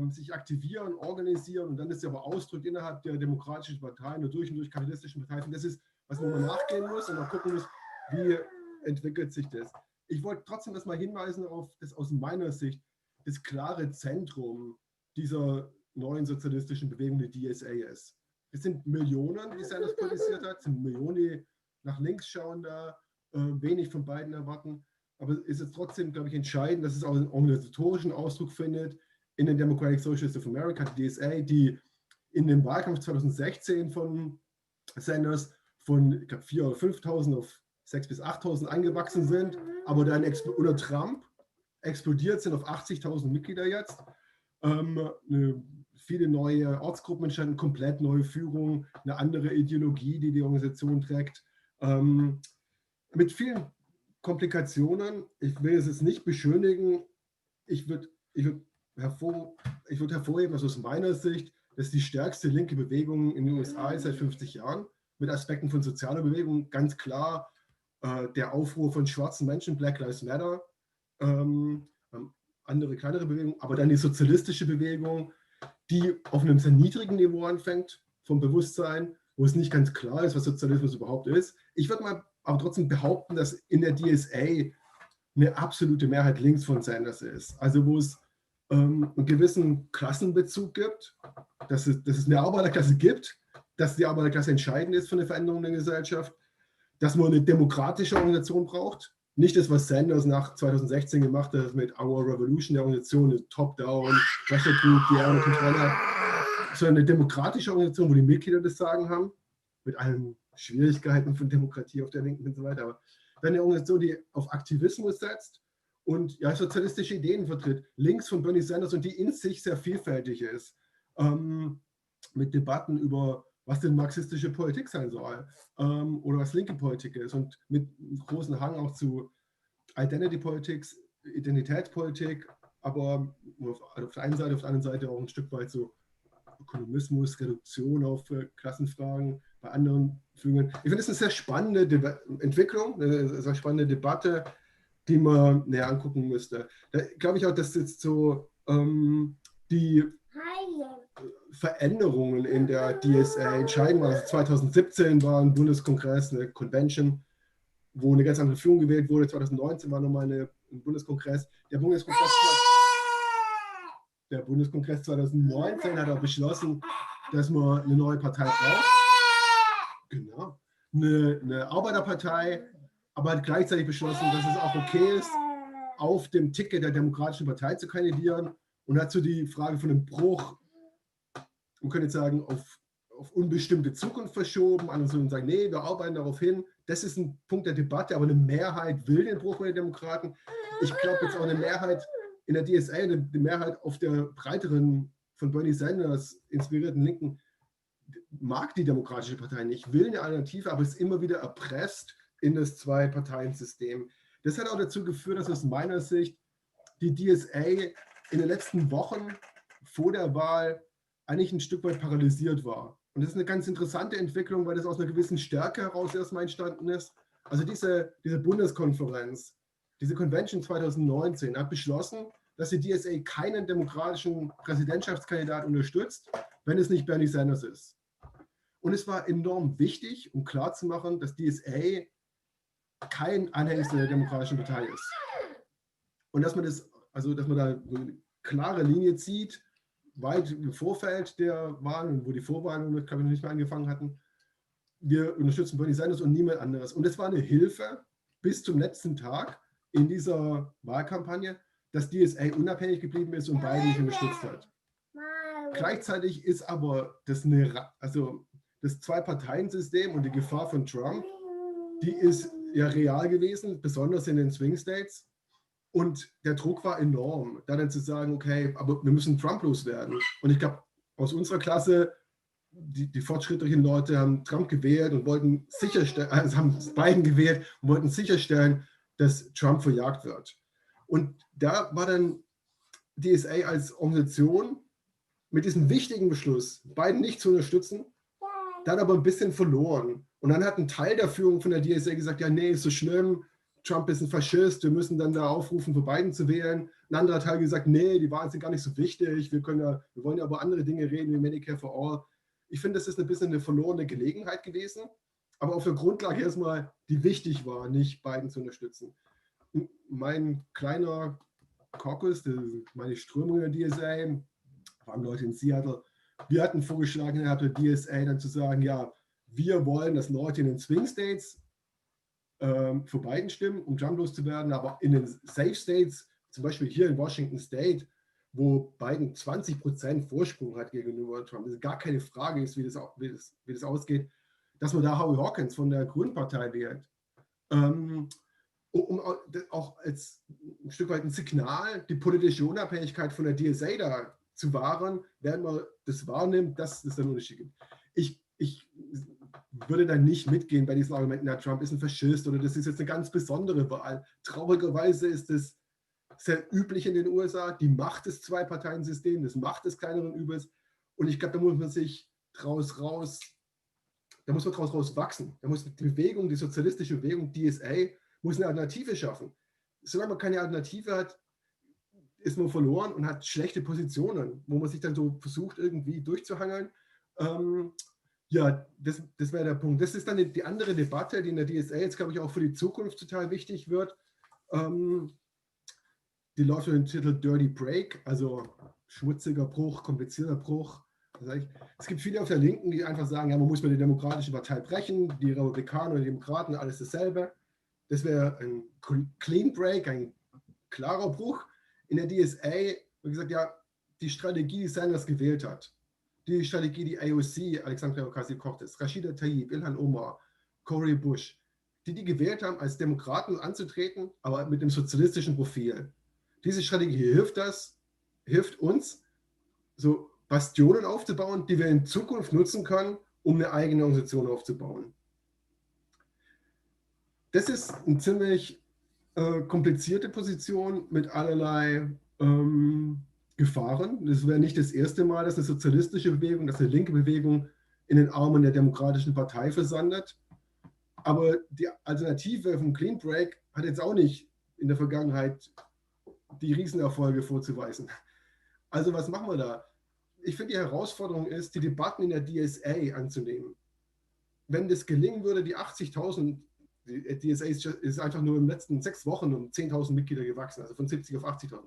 sich aktivieren, organisieren und dann ist ja aber Ausdruck innerhalb der demokratischen Parteien oder durch und durch kapitalistischen Parteien. Das ist, was man mal nachgehen muss und mal gucken muss, wie entwickelt sich das. Ich wollte trotzdem das mal hinweisen auf das aus meiner Sicht das klare Zentrum dieser neuen sozialistischen Bewegung, die DSA ist. Es sind Millionen, die Sanders politisiert hat, es sind Millionen, die nach links schauen da, wenig von beiden erwarten. Aber es ist trotzdem, glaube ich, entscheidend, dass es auch einen organisatorischen Ausdruck findet in den Democratic Socialists of America, die DSA, die in dem Wahlkampf 2016 von Sanders von 4.000 oder 5.000 auf 6.000 bis 8.000 angewachsen sind, aber dann unter Trump explodiert sind auf 80.000 Mitglieder jetzt. Viele neue Ortsgruppen entstanden, komplett neue Führung, eine andere Ideologie, die die Organisation trägt. Mit vielen Komplikationen, ich will es jetzt nicht beschönigen, ich würde hervorheben, also aus meiner Sicht, dass die stärkste linke Bewegung in den USA ist seit 50 Jahren, mit Aspekten von sozialer Bewegung, ganz klar der Aufruhr von schwarzen Menschen, Black Lives Matter, andere kleinere Bewegungen, aber dann die sozialistische Bewegung, die auf einem sehr niedrigen Niveau anfängt, vom Bewusstsein, wo es nicht ganz klar ist, was Sozialismus überhaupt ist. Ich würde mal aber trotzdem behaupten, dass in der DSA eine absolute Mehrheit links von Sanders ist. Also wo es einen gewissen Klassenbezug gibt, dass es eine Arbeiterklasse gibt, dass die Arbeiterklasse entscheidend ist für eine Veränderung der Gesellschaft, dass man eine demokratische Organisation braucht. Nicht das, was Sanders nach 2016 gemacht hat mit Our Revolution, der Organisation, eine Top-Down, Pressure Group, die er unter Kontrolle hat, sondern eine demokratische Organisation, wo die Mitglieder das Sagen haben, mit allen Schwierigkeiten von Demokratie auf der Linken und so weiter. Aber dann eine Organisation, die auf Aktivismus setzt und ja, sozialistische Ideen vertritt, links von Bernie Sanders und die in sich sehr vielfältig ist, mit Debatten über, was denn marxistische Politik sein soll oder was linke Politik ist und mit einem großen Hang auch zu Identity-Politics, Identitätspolitik, aber auf der einen Seite, auf der anderen Seite auch ein Stück weit so Ökonomismus, Reduktion auf Klassenfragen, bei anderen Fügungen. Ich finde, das ist eine sehr spannende Entwicklung, eine sehr spannende Debatte, die man näher angucken müsste. Da glaube ich auch, dass jetzt so die Veränderungen in der DSA entscheidend waren. Also 2017 war ein Bundeskongress, eine Convention, wo eine ganz andere Führung gewählt wurde. 2019 war nochmal ein Bundeskongress. Der Bundeskongress 2019 hat auch beschlossen, dass man eine neue Partei braucht. Genau. Eine Arbeiterpartei, aber hat gleichzeitig beschlossen, dass es auch okay ist, auf dem Ticket der Demokratischen Partei zu kandidieren und hat so die Frage von einem Bruch, man könnte jetzt sagen, auf unbestimmte Zukunft verschoben. Andere würden sagen, nee, wir arbeiten darauf hin. Das ist ein Punkt der Debatte, aber eine Mehrheit will den Bruch mit den Demokraten. Ich glaube jetzt auch eine Mehrheit in der DSA, eine Mehrheit auf der breiteren, von Bernie Sanders inspirierten Linken, mag die Demokratische Partei nicht, will eine Alternative, aber ist immer wieder erpresst in das Zwei-Parteien-System. Das hat auch dazu geführt, dass aus meiner Sicht die DSA in den letzten Wochen vor der Wahl eigentlich ein Stück weit paralysiert war. Und das ist eine ganz interessante Entwicklung, weil das aus einer gewissen Stärke heraus erstmal entstanden ist. Also diese Bundeskonferenz, diese Convention 2019 hat beschlossen, dass die DSA keinen demokratischen Präsidentschaftskandidat unterstützt, wenn es nicht Bernie Sanders ist. Und es war enorm wichtig, um klarzumachen, dass DSA kein Anhängsel der Demokratischen Partei ist. Und dass man da eine klare Linie zieht, weit im Vorfeld der Wahlen, wo die Vorwahlen, glaube ich, noch nicht mehr angefangen hatten. Wir unterstützen Bernie Sanders und niemand anderes. Und es war eine Hilfe bis zum letzten Tag in dieser Wahlkampagne, dass DSA unabhängig geblieben ist und Biden nicht unterstützt hat. Gleichzeitig ist aber das Zwei-Parteien-System und die Gefahr von Trump, die ist ja real gewesen, besonders in den Swing States. Und der Druck war enorm, da dann zu sagen, okay, aber wir müssen Trump loswerden. Und ich glaube, aus unserer Klasse, die fortschrittlichen Leute haben Trump gewählt und wollten sicherstellen, also haben Biden gewählt und wollten sicherstellen, dass Trump verjagt wird. Und da war dann DSA als Organisation mit diesem wichtigen Beschluss, Biden nicht zu unterstützen, dann aber ein bisschen verloren. Und dann hat ein Teil der Führung von der DSA gesagt, ja, nee, ist so schlimm, Trump ist ein Faschist, wir müssen dann da aufrufen, für Biden zu wählen. Ein anderer Teil gesagt, nee, die Wahlen sind gar nicht so wichtig, wir wollen ja über andere Dinge reden, wie Medicare for All. Ich finde, das ist ein bisschen eine verlorene Gelegenheit gewesen, aber auf der Grundlage erstmal, die wichtig war, nicht Biden zu unterstützen. Mein kleiner Caucus, meine Strömung in der DSA, waren Leute in Seattle, wir hatten vorgeschlagen, innerhalb der DSA dann zu sagen, ja, wir wollen, dass Leute in den Swing States für Biden stimmen, um Trump loszuwerden, aber in den Safe States, zum Beispiel hier in Washington State, wo Biden 20% Vorsprung hat gegenüber Trump, das gar keine Frage ist, wie das ausgeht, dass man da Howie Hawkins von der Grünpartei wählt. Um auch als ein Stück weit ein Signal, die politische Unabhängigkeit von der DSA da zu wahren, während man das wahrnimmt, dass es einen Unterschied gibt. Ich würde dann nicht mitgehen bei diesen Argumenten, na, Trump ist ein Faschist oder das ist jetzt eine ganz besondere Wahl. Traurigerweise ist es sehr üblich in den USA, die Macht des Zwei-Parteien-Systems, das Macht des kleineren Übels. Und ich glaube, da muss man sich draus wachsen. Da muss die Bewegung, die sozialistische Bewegung, DSA, muss eine Alternative schaffen. Solange man keine Alternative hat, ist man verloren und hat schlechte Positionen, wo man sich dann so versucht, irgendwie durchzuhangeln. Ja, das wäre der Punkt. Das ist dann die andere Debatte, die in der DSA jetzt, glaube ich, auch für die Zukunft total wichtig wird. Die läuft unter dem Titel Dirty Break, also schmutziger Bruch, komplizierter Bruch. Es gibt viele auf der Linken, die einfach sagen, ja, man muss mit der Demokratischen Partei brechen, die Republikaner und die Demokraten, alles dasselbe. Das wäre ein Clean Break, ein klarer Bruch. In der DSA wird gesagt, ja, die Strategie, die Sanders gewählt hat, die Strategie, die AOC, Alexandria Ocasio-Cortez, Rashida Tlaib, Ilhan Omar, Cori Bush, die gewählt haben, als Demokraten anzutreten, aber mit einem sozialistischen Profil. Diese Strategie hilft uns, so Bastionen aufzubauen, die wir in Zukunft nutzen können, um eine eigene Organisation aufzubauen. Das ist eine ziemlich komplizierte Position mit allerlei Gefahren. Das wäre nicht das erste Mal, dass eine sozialistische Bewegung, dass eine linke Bewegung in den Armen der Demokratischen Partei versandet. Aber die Alternative vom Clean Break hat jetzt auch nicht in der Vergangenheit die Riesenerfolge vorzuweisen. Also was machen wir da? Ich finde, die Herausforderung ist, die Debatten in der DSA anzunehmen. Wenn das gelingen würde, die 80.000, die DSA ist einfach nur in den letzten 6 Wochen um 10.000 Mitglieder gewachsen, also von 70 auf 80.000.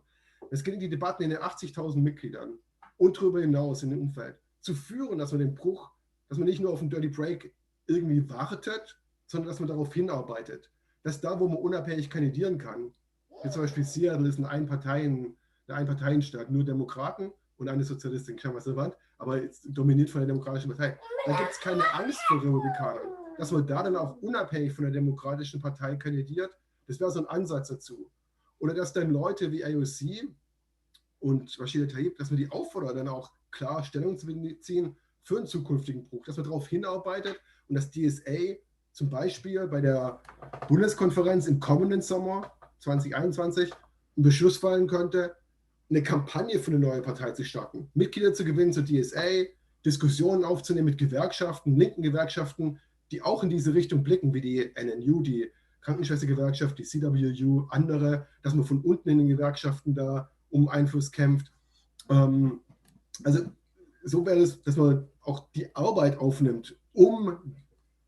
Es gelingt, die Debatten in den 80.000 Mitgliedern und darüber hinaus in dem Umfeld zu führen, dass man den Bruch, dass man nicht nur auf einen Dirty Break irgendwie wartet, sondern dass man darauf hinarbeitet. Dass da, wo man unabhängig kandidieren kann, wie zum Beispiel Seattle ist eine Einparteienstaat, nur Demokraten und eine Sozialistin, ich habe was erwähnt, aber jetzt dominiert von der Demokratischen Partei. Da gibt es keine Angst vor Republikanern. Dass man da dann auch unabhängig von der Demokratischen Partei kandidiert, das wäre so ein Ansatz dazu. Oder dass dann Leute wie AOC und Rashida Tlaib, dass man die auffordert, dann auch klar Stellung zu beziehen für einen zukünftigen Bruch, dass man darauf hinarbeitet und das DSA zum Beispiel bei der Bundeskonferenz im kommenden Sommer 2021 einen Beschluss fallen könnte, eine Kampagne für eine neue Partei zu starten, Mitglieder zu gewinnen zur DSA, Diskussionen aufzunehmen mit Gewerkschaften, linken Gewerkschaften, die auch in diese Richtung blicken, wie die NNU, die Krankenschwestergewerkschaft, die CWU, andere, dass man von unten in den Gewerkschaften da um Einfluss kämpft. Also so wäre es, dass man auch die Arbeit aufnimmt, um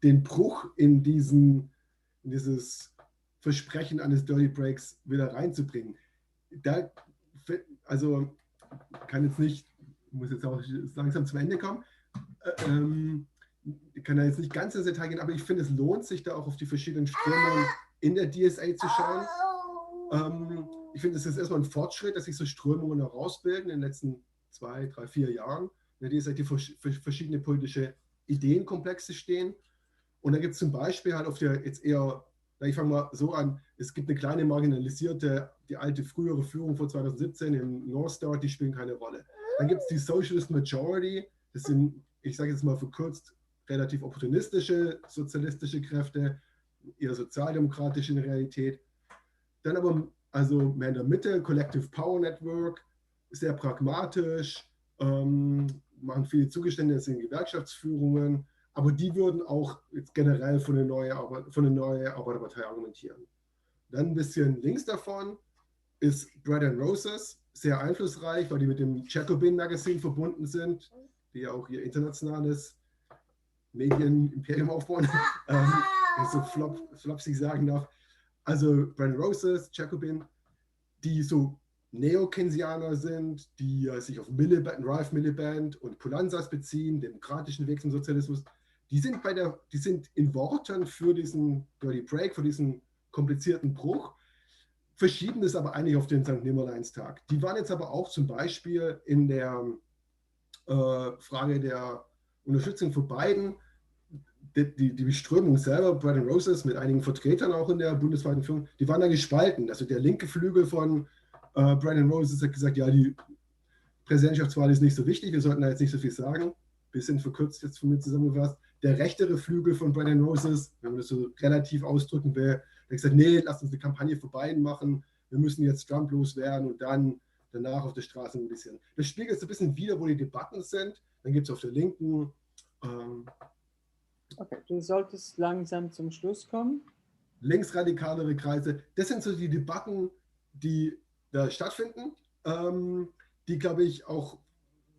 den Bruch in dieses Versprechen eines Dirty Breaks wieder reinzubringen. Also kann jetzt nicht, muss jetzt auch langsam zum Ende kommen, ich kann da jetzt nicht ganz ins Detail gehen, aber ich finde, es lohnt sich da auch auf die verschiedenen Strömungen in der DSA zu schauen. Ich finde, es ist erstmal ein Fortschritt, dass sich so Strömungen herausbilden in den letzten 2, 3, 4 Jahren. In der DSA, die für verschiedene politische Ideenkomplexe stehen. Und da gibt es zum Beispiel halt auf der jetzt eher, ich fange mal so an, es gibt eine kleine marginalisierte, die alte frühere Führung vor 2017 im North Star, die spielen keine Rolle. Dann gibt es die Socialist Majority, das sind, ich sage jetzt mal verkürzt, relativ opportunistische, sozialistische Kräfte, eher sozialdemokratisch in der Realität. Dann aber also mehr in der Mitte, Collective Power Network, sehr pragmatisch, machen viele Zugeständnisse in Gewerkschaftsführungen, aber die würden auch jetzt generell für eine neue Arbeiterpartei argumentieren. Dann ein bisschen links davon ist Bread and Roses, sehr einflussreich, weil die mit dem Jacobin Magazin verbunden sind, die ja auch ihr internationales Medienimperium aufbauen. So flopsig sagen darf. Also Bread and Roses, Jacobin, die so Neo-Keynesianer sind, die sich auf Ralph Miliband und Poulanzas beziehen, demokratischen Weg zum Sozialismus, die sind in Worten für diesen Dirty Break, für diesen komplizierten Bruch, verschieben das aber eigentlich auf den St. Nimmerleinstag. Die waren jetzt aber auch zum Beispiel in der Frage der Unterstützung für Biden, die Beströmung selber, Bread and Roses, mit einigen Vertretern auch in der bundesweiten Führung, die waren da gespalten. Also der linke Flügel von Bread and Roses hat gesagt, ja, die Präsidentschaftswahl ist nicht so wichtig, wir sollten da jetzt nicht so viel sagen. Bisschen verkürzt jetzt von mir zusammengefasst. Der rechtere Flügel von Bread and Roses, wenn man das so relativ ausdrücken will, hat gesagt, nee, lasst uns eine Kampagne für Biden machen, wir müssen jetzt Trump loswerden und dann danach auf der Straße ein bisschen. Das spiegelt so ein bisschen wider, wo die Debatten sind. Dann gibt es auf der Linken okay, du solltest langsam zum Schluss kommen. Linksradikalere Kreise. Das sind so die Debatten, die da stattfinden, die, glaube ich, auch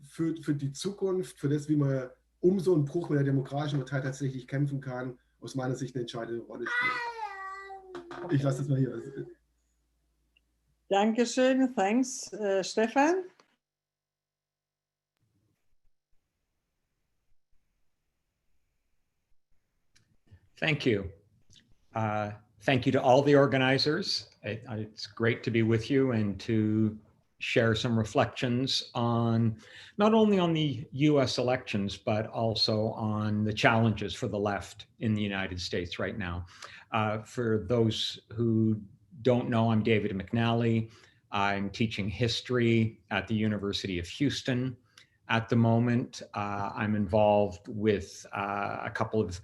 für die Zukunft, für das, wie man um so einen Bruch mit der demokratischen Partei tatsächlich kämpfen kann, aus meiner Sicht eine entscheidende Rolle spielt. Ich lasse das mal hier. Dankeschön, thanks. Stefan? Thank you. Thank you to all the organizers. It's great to be with you and to share some reflections on not only on the US elections, but also on the challenges for the left in the United States right now. For those who don't know, I'm David McNally. I'm teaching history at the University of Houston at the moment. I'm involved with a couple of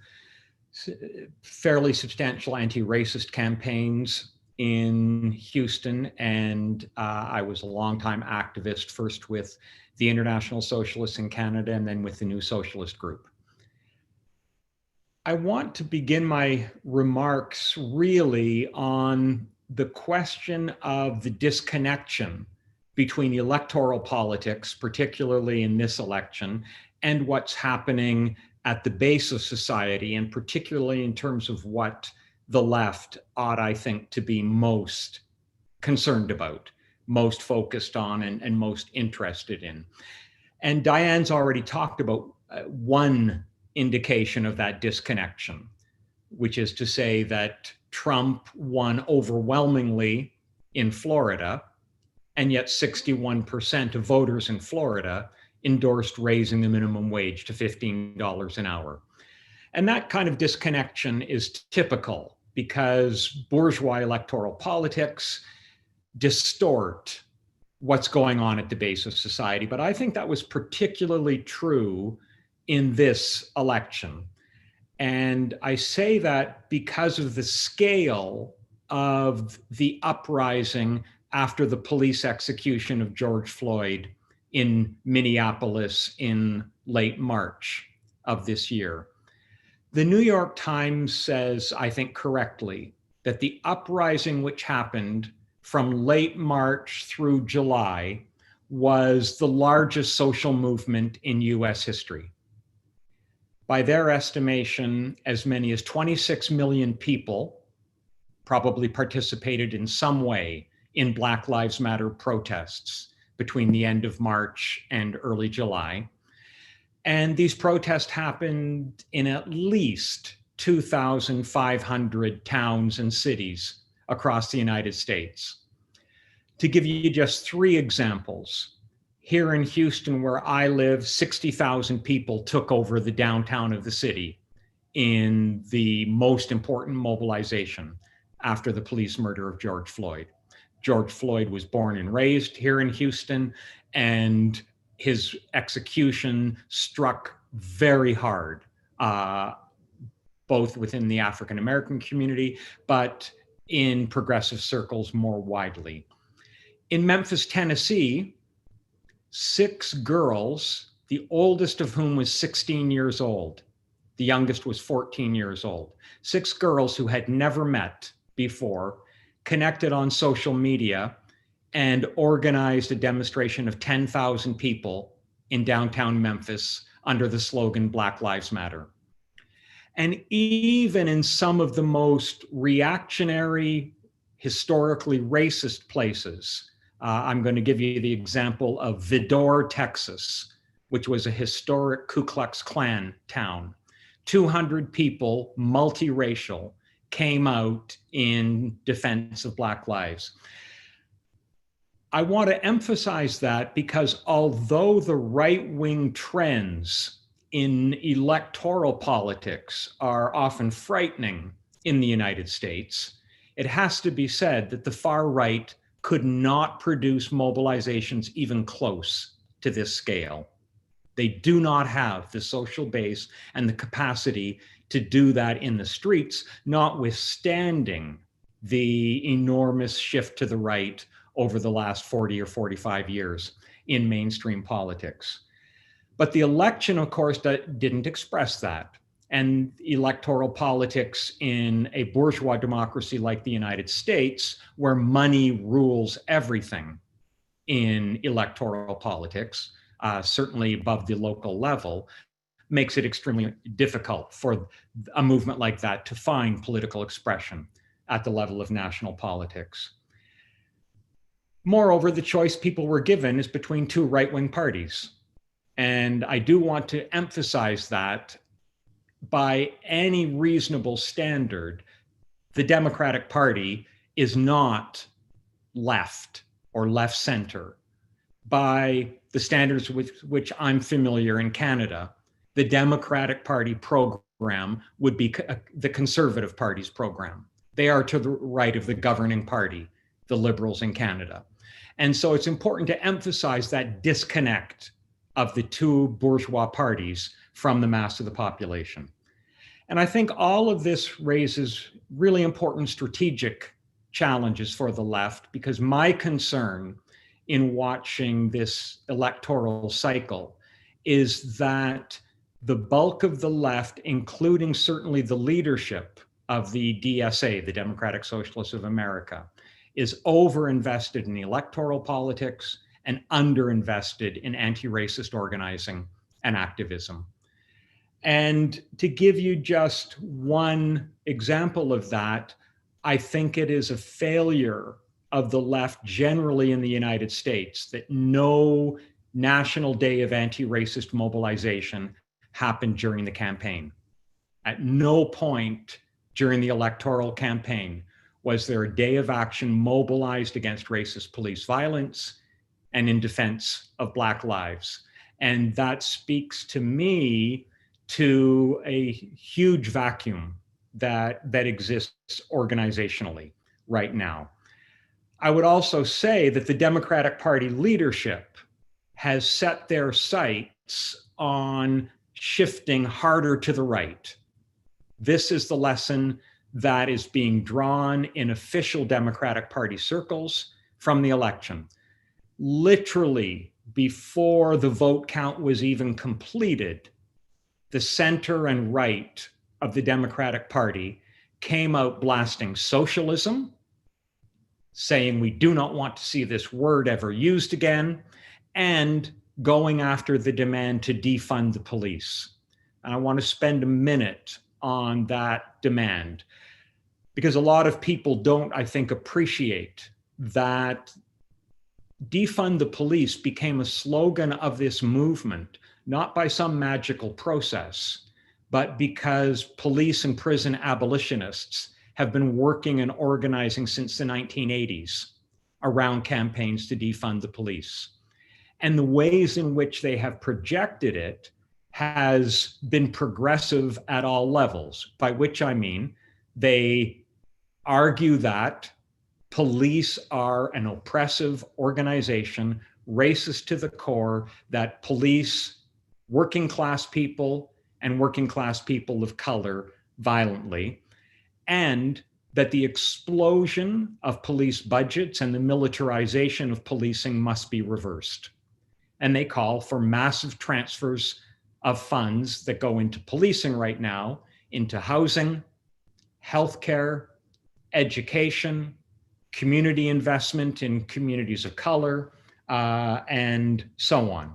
fairly substantial anti-racist campaigns in Houston, and I was a longtime activist, first with the International Socialists in Canada and then with the New Socialist Group. I want to begin my remarks really on the question of the disconnection between electoral politics, particularly in this election, and what's happening at the base of society, and particularly in terms of what the left ought, I think, to be most concerned about, most focused on, and most interested in. And Diane's already talked about one indication of that disconnection, which is to say that Trump won overwhelmingly in Florida, and yet 61% of voters in Florida endorsed raising the minimum wage to $15 an hour. And that kind of disconnection is typical because bourgeois electoral politics distort what's going on at the base of society. But I think that was particularly true in this election. And I say that because of the scale of the uprising after the police execution of George Floyd in Minneapolis in late March of this year. The New York Times says, I think correctly, that the uprising which happened from late March through July was the largest social movement in US history. By their estimation, as many as 26 million people probably participated in some way in Black Lives Matter protests between the end of March and early July. And these protests happened in at least 2,500 towns and cities across the United States. To give you just 3 examples, here in Houston, where I live, 60,000 people took over the downtown of the city in the most important mobilization after the police murder of George Floyd. George Floyd was born and raised here in Houston, and his execution struck very hard, both within the African American community, but in progressive circles more widely. In Memphis, Tennessee, 6 girls, the oldest of whom was 16 years old, the youngest was 14 years old, 6 girls who had never met before, connected on social media and organized a demonstration of 10,000 people in downtown Memphis under the slogan Black Lives Matter. And even in some of the most reactionary, historically racist places, I'm going to give you the example of Vidor, Texas, which was a historic Ku Klux Klan town. 200 people, multiracial, came out in defense of Black lives. I want to emphasize that because although the right-wing trends in electoral politics are often frightening in the United States, it has to be said that the far right could not produce mobilizations even close to this scale. They do not have the social base and the capacity to do that in the streets, notwithstanding the enormous shift to the right over the last 40 or 45 years in mainstream politics. But the election, of course, didn't express that. And electoral politics in a bourgeois democracy like the United States, where money rules everything in electoral politics, certainly above the local level, makes it extremely difficult for a movement like that to find political expression at the level of national politics. Moreover, the choice people were given is between two right-wing parties. And I do want to emphasize that by any reasonable standard, the Democratic Party is not left or left center. By the standards with which I'm familiar in Canada, the Democratic Party program would be the Conservative Party's program. They are to the right of the governing party, the Liberals in Canada. And so it's important to emphasize that disconnect of the two bourgeois parties from the mass of the population. And I think all of this raises really important strategic challenges for the left, because my concern in watching this electoral cycle is that the bulk of the left, including certainly the leadership of the DSA, the Democratic Socialists of America, is overinvested in electoral politics and underinvested in anti-racist organizing and activism. And to give you just one example of that, I think it is a failure of the left generally in the United States that no national day of anti-racist mobilization happened during the campaign. At no point during the electoral campaign was there a day of action mobilized against racist police violence and in defense of Black lives. And that speaks to me to a huge vacuum that exists organizationally right now. I would also say that the Democratic Party leadership has set their sights on shifting harder to the right. This is the lesson that is being drawn in official Democratic Party circles from the election. Literally, before the vote count was even completed, the center and right of the Democratic Party came out blasting socialism, saying we do not want to see this word ever used again, and going after the demand to defund the police. And I want to spend a minute on that demand, because a lot of people don't, I think, appreciate that defund the police became a slogan of this movement, not by some magical process, but because police and prison abolitionists have been working and organizing since the 1980s around campaigns to defund the police. And the ways in which they have projected it has been progressive at all levels, by which I mean they argue that police are an oppressive organization, racist to the core, that police working class people and working class people of color violently, and that the explosion of police budgets and the militarization of policing must be reversed. And they call for massive transfers of funds that go into policing right now, into housing, healthcare, education, community investment in communities of color, and so on.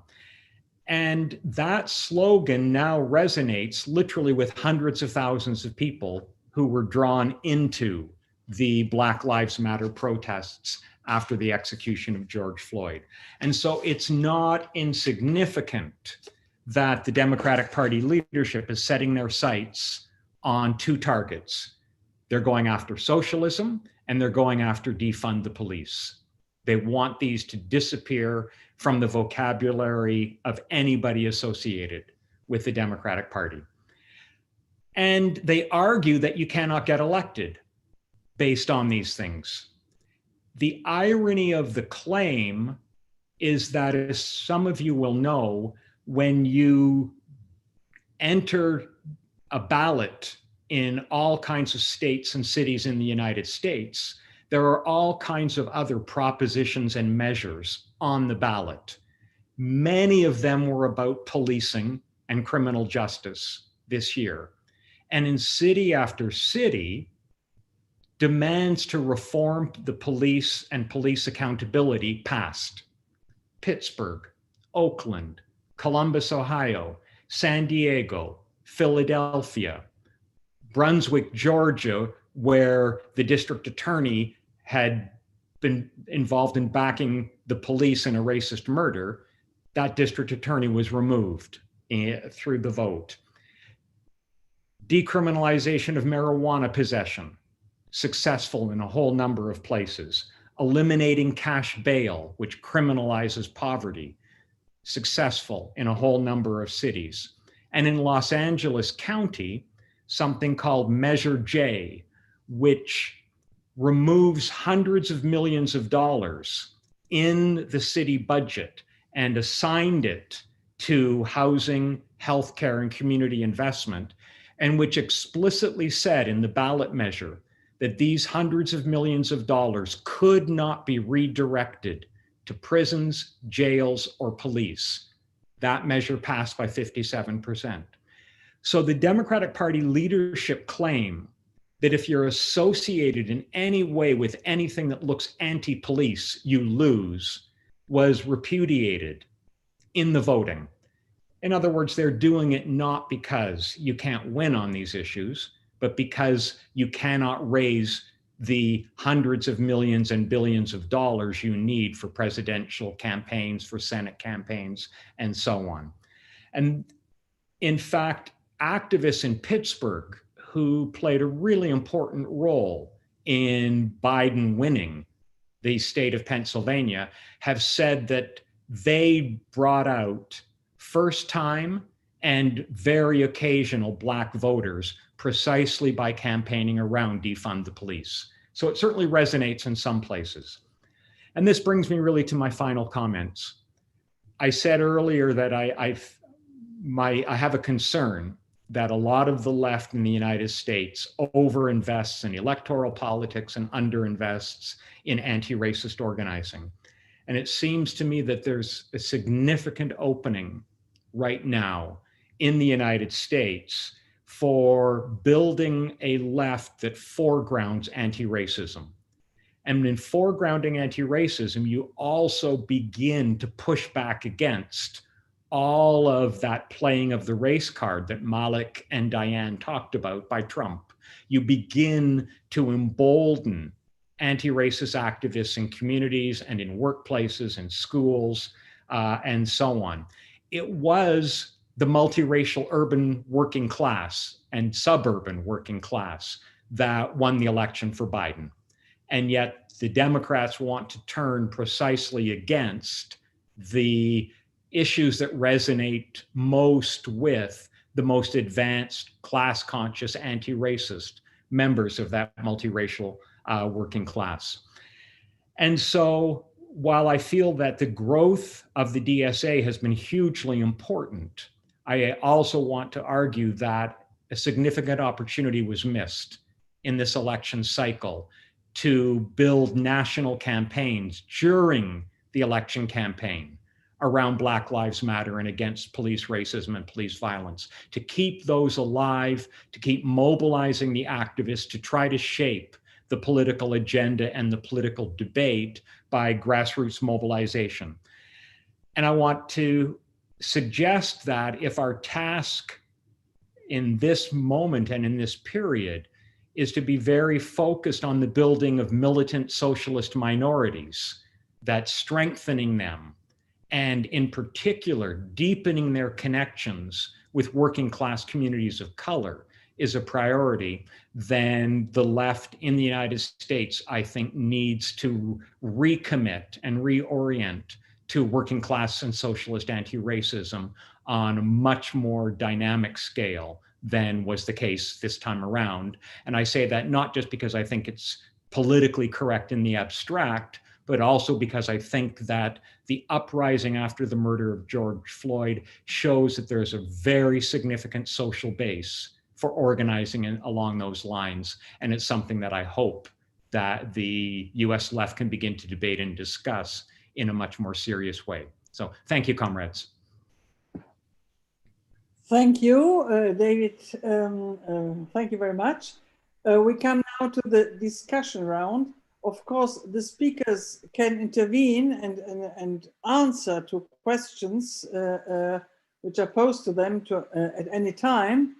And that slogan now resonates literally with hundreds of thousands of people who were drawn into the Black Lives Matter protests after the execution of George Floyd. And so it's not insignificant that the Democratic Party leadership is setting their sights on two targets. They're going after socialism and they're going after defund the police. They want these to disappear from the vocabulary of anybody associated with the Democratic Party. And they argue that you cannot get elected based on these things. The irony of the claim is that, as some of you will know, when you enter a ballot in all kinds of states and cities in the United States, there are all kinds of other propositions and measures on the ballot. Many of them were about policing and criminal justice this year. And in city after city, demands to reform the police and police accountability passed. Pittsburgh, Oakland, Columbus, Ohio, San Diego, Philadelphia, Brunswick, Georgia, where the district attorney had been involved in backing the police in a racist murder, that district attorney was removed through the vote. Decriminalization of marijuana possession, successful in a whole number of places. Eliminating cash bail, which criminalizes poverty, successful in a whole number of cities. And in Los Angeles County, something called Measure J, which removes hundreds of millions of dollars in the city budget and assigned it to housing, healthcare, and community investment, and which explicitly said in the ballot measure that these hundreds of millions of dollars could not be redirected to prisons, jails, or police. That measure passed by 57%. So the Democratic Party leadership claim that if you're associated in any way with anything that looks anti-police, you lose, was repudiated in the voting. In other words, they're doing it not because you can't win on these issues, but because you cannot raise the hundreds of millions and billions of dollars you need for presidential campaigns, for Senate campaigns, and so on. And in fact, activists in Pittsburgh who played a really important role in Biden winning the state of Pennsylvania have said that they brought out first-time and very occasional Black voters precisely by campaigning around defund the police. So it certainly resonates in some places. And this brings me really to my final comments. I said earlier that I have a concern that a lot of the left in the United States overinvests in electoral politics and underinvests in anti-racist organizing. And it seems to me that there's a significant opening right now in the United States for building a left that foregrounds anti-racism. And in foregrounding anti-racism, you also begin to push back against all of that playing of the race card that Malik and Dianne talked about by Trump. You begin to embolden anti-racist activists in communities and in workplaces and schools and so on. It was the multiracial urban working class and suburban working class that won the election for Biden. And yet the Democrats want to turn precisely against the issues that resonate most with the most advanced, class-conscious, anti-racist members of that multiracial working class. And so while I feel that the growth of the DSA has been hugely important, I also want to argue that a significant opportunity was missed in this election cycle to build national campaigns during the election campaign around Black Lives Matter and against police racism and police violence, to keep those alive, to keep mobilizing the activists to try to shape the political agenda and the political debate by grassroots mobilization. And I want to suggest that if our task in this moment and in this period is to be very focused on the building of militant socialist minorities, that strengthening them, and in particular, deepening their connections with working class communities of color is a priority, then the left in the United States, I think, needs to recommit and reorient to working class and socialist anti-racism on a much more dynamic scale than was the case this time around. And I say that not just because I think it's politically correct in the abstract, but also because I think that the uprising after the murder of George Floyd shows that there's a very significant social base for organizing along those lines. And it's something that I hope that the US left can begin to debate and discuss in a much more serious way. So thank you, comrades. Thank you, David. Thank you very much. We come now to the discussion round. Of course, the speakers can intervene and answer to questions which are posed to them at any time.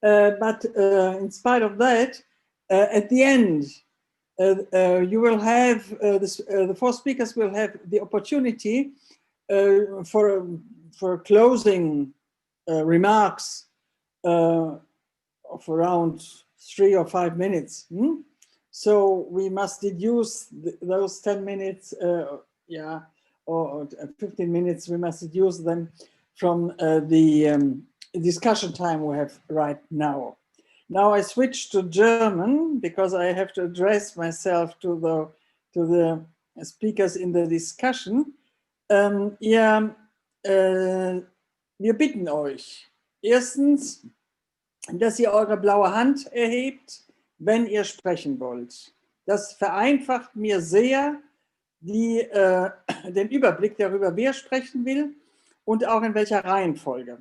But in spite of that, at the end, you will have, the four speakers will have the opportunity for closing remarks of around 3 or 5 minutes. So we must deduce those 10 minutes, or 15 minutes, we must deduce them from the discussion time we have right now. Now I switch to German because I have to address myself to the speakers in the discussion. Wir bitten euch, erstens, dass ihr eure blaue Hand erhebt, wenn ihr sprechen wollt. Das vereinfacht mir sehr den Überblick darüber, wer sprechen will und auch in welcher Reihenfolge.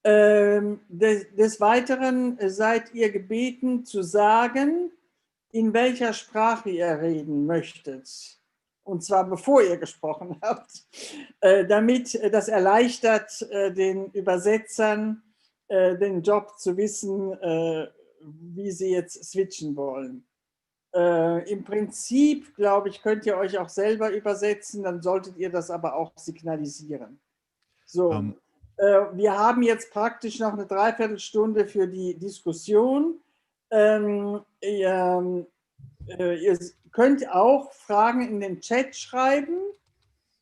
Des Weiteren seid ihr gebeten zu sagen, in welcher Sprache ihr reden möchtet. Und zwar bevor ihr gesprochen habt, damit das erleichtert den Übersetzern den Job zu wissen, wie sie jetzt switchen wollen. Im Prinzip, glaube ich, könnt ihr euch auch selber übersetzen, dann solltet ihr das aber auch signalisieren. So, wir haben jetzt praktisch noch eine Dreiviertelstunde für die Diskussion. Ihr könnt auch Fragen in den Chat schreiben.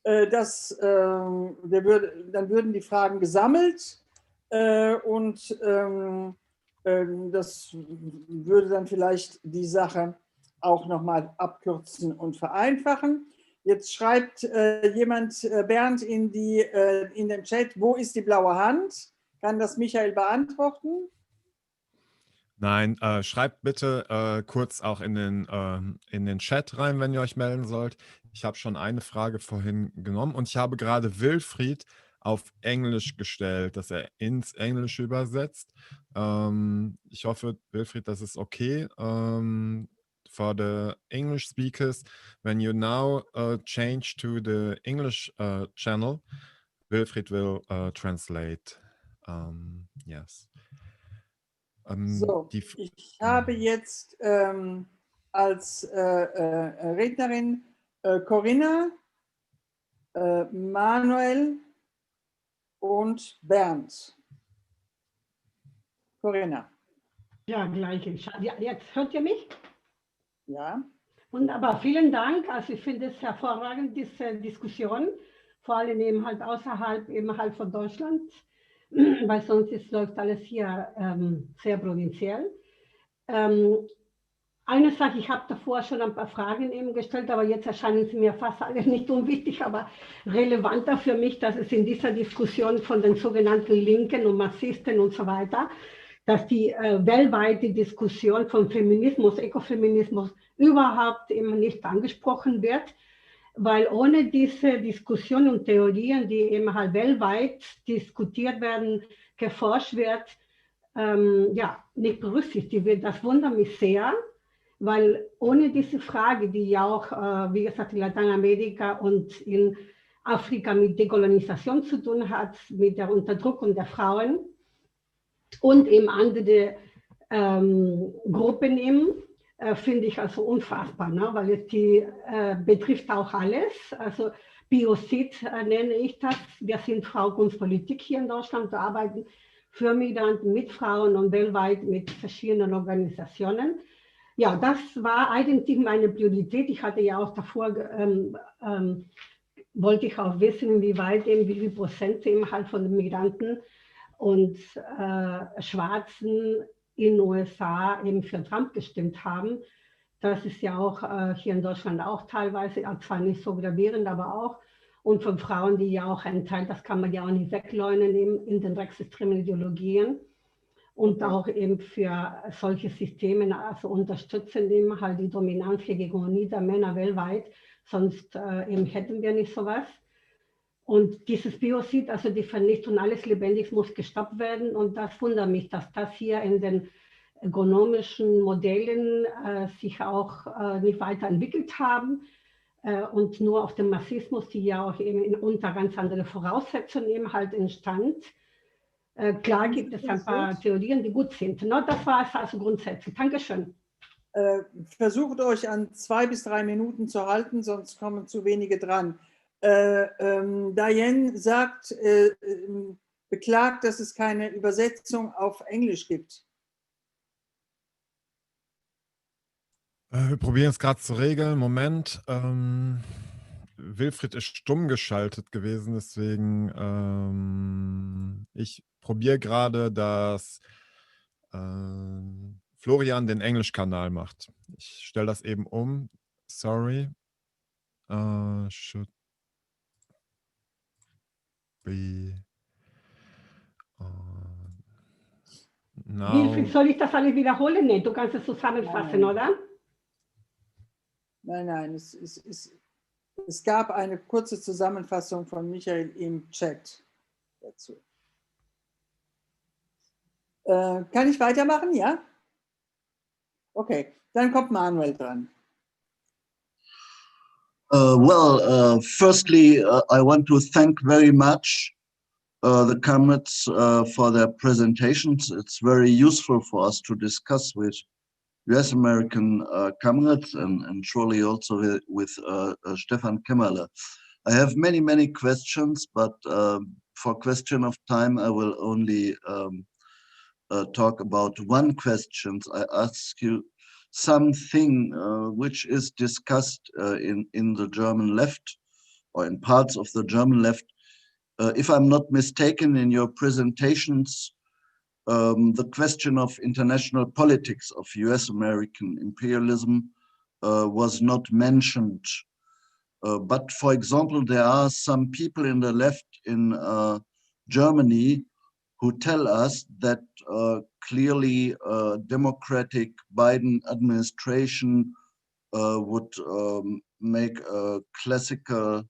Dann würden die Fragen gesammelt und das würde dann vielleicht die Sache auch nochmal abkürzen und vereinfachen. Jetzt schreibt jemand, Bernd, in den Chat, wo ist die blaue Hand? Kann das Michael beantworten? Nein, schreibt bitte kurz auch in den Chat rein, wenn ihr euch melden sollt. Ich habe schon eine Frage vorhin genommen und ich habe gerade Wilfried auf Englisch gestellt, dass er ins Englische übersetzt. Ich hoffe, Wilfried, das ist okay. For the English speakers, when you now change to the English channel, Wilfried will translate. Yes. So, ich habe jetzt als Rednerin Corinna, Manuel und Bernd. Corinna. Ja, gleich. Ja, jetzt hört ihr mich? Ja. Wunderbar, vielen Dank. Also ich finde es hervorragend, diese Diskussion, vor allem eben halt außerhalb von Deutschland, weil sonst läuft alles hier sehr provinziell. Eine Sache, ich habe davor schon ein paar Fragen eben gestellt, aber jetzt erscheinen sie mir fast alle nicht unwichtig, aber relevanter für mich, dass es in dieser Diskussion von den sogenannten Linken und Marxisten und so weiter, dass die weltweite Diskussion von Feminismus, Ökofeminismus überhaupt eben nicht angesprochen wird, weil ohne diese Diskussion und Theorien, die eben halt weltweit diskutiert werden, geforscht wird, nicht berücksichtigt wird. Das wundert mich sehr, weil ohne diese Frage, die ja auch, wie gesagt, in Lateinamerika und in Afrika mit Dekolonisation zu tun hat, mit der Unterdrückung der Frauen, und eben andere Gruppen eben, finde ich also unfassbar, ne? Weil es die betrifft auch alles. Also Biozid nenne ich das. Wir sind Frauenkunstpolitik hier in Deutschland. Wir arbeiten für Migranten, mit Frauen und weltweit mit verschiedenen Organisationen. Ja, das war eigentlich meine Priorität. Ich hatte ja auch davor, wollte ich auch wissen, inwieweit eben, wie viel Prozent eben halt von den Migranten und Schwarzen in den USA eben für Trump gestimmt haben. Das ist ja auch hier in Deutschland auch teilweise, zwar nicht so gravierend, aber auch. Und von Frauen, die ja auch einen Teil, das kann man ja auch nicht wegleugnen, eben in den rechtsextremen Ideologien. Und auch eben für solche Systeme, also unterstützen eben halt die Dominanz, Hegemonie der Männer weltweit, sonst eben hätten wir nicht sowas. Und dieses Biozid, also die Vernichtung alles Lebendiges, muss gestoppt werden. Und das wundert mich, dass das hier in den ökonomischen Modellen sich auch nicht weiterentwickelt haben. und nur auf den Marxismus, die ja auch eben unter ganz andere Voraussetzungen eben halt entstand. Klar gibt es ein paar Theorien, die gut sind. Ne? Das war es also grundsätzlich. Dankeschön. Versucht euch an 2 bis 3 Minuten zu halten, sonst kommen zu wenige dran. Dianne sagt, beklagt, dass es keine Übersetzung auf Englisch gibt. Wir probieren es gerade zu regeln. Moment. Wilfried ist stumm geschaltet gewesen, deswegen ich probiere gerade, dass Florian den Englischkanal macht. Ich stelle das eben um. Sorry. Should be now. Wilfried, soll ich das alles wiederholen? Nee, du kannst es zusammenfassen, oder? Nein, es gab eine kurze Zusammenfassung von Michael im Chat dazu. Kann ich weitermachen? Ja? Okay, dann kommt Manuel dran. Firstly, I want to thank very much the comrades for their presentations. It's very useful for us to discuss with US American comrades and surely also with Stefan Kämmerle. I have many questions, but for question of time, I will only talk about one question. I ask you something which is discussed in the German left or in parts of the German left. If I'm not mistaken, in your presentations, the question of international politics of US American imperialism was not mentioned. But for example, there are some people in the left in Germany who tell us that clearly democratic Biden administration would make a classical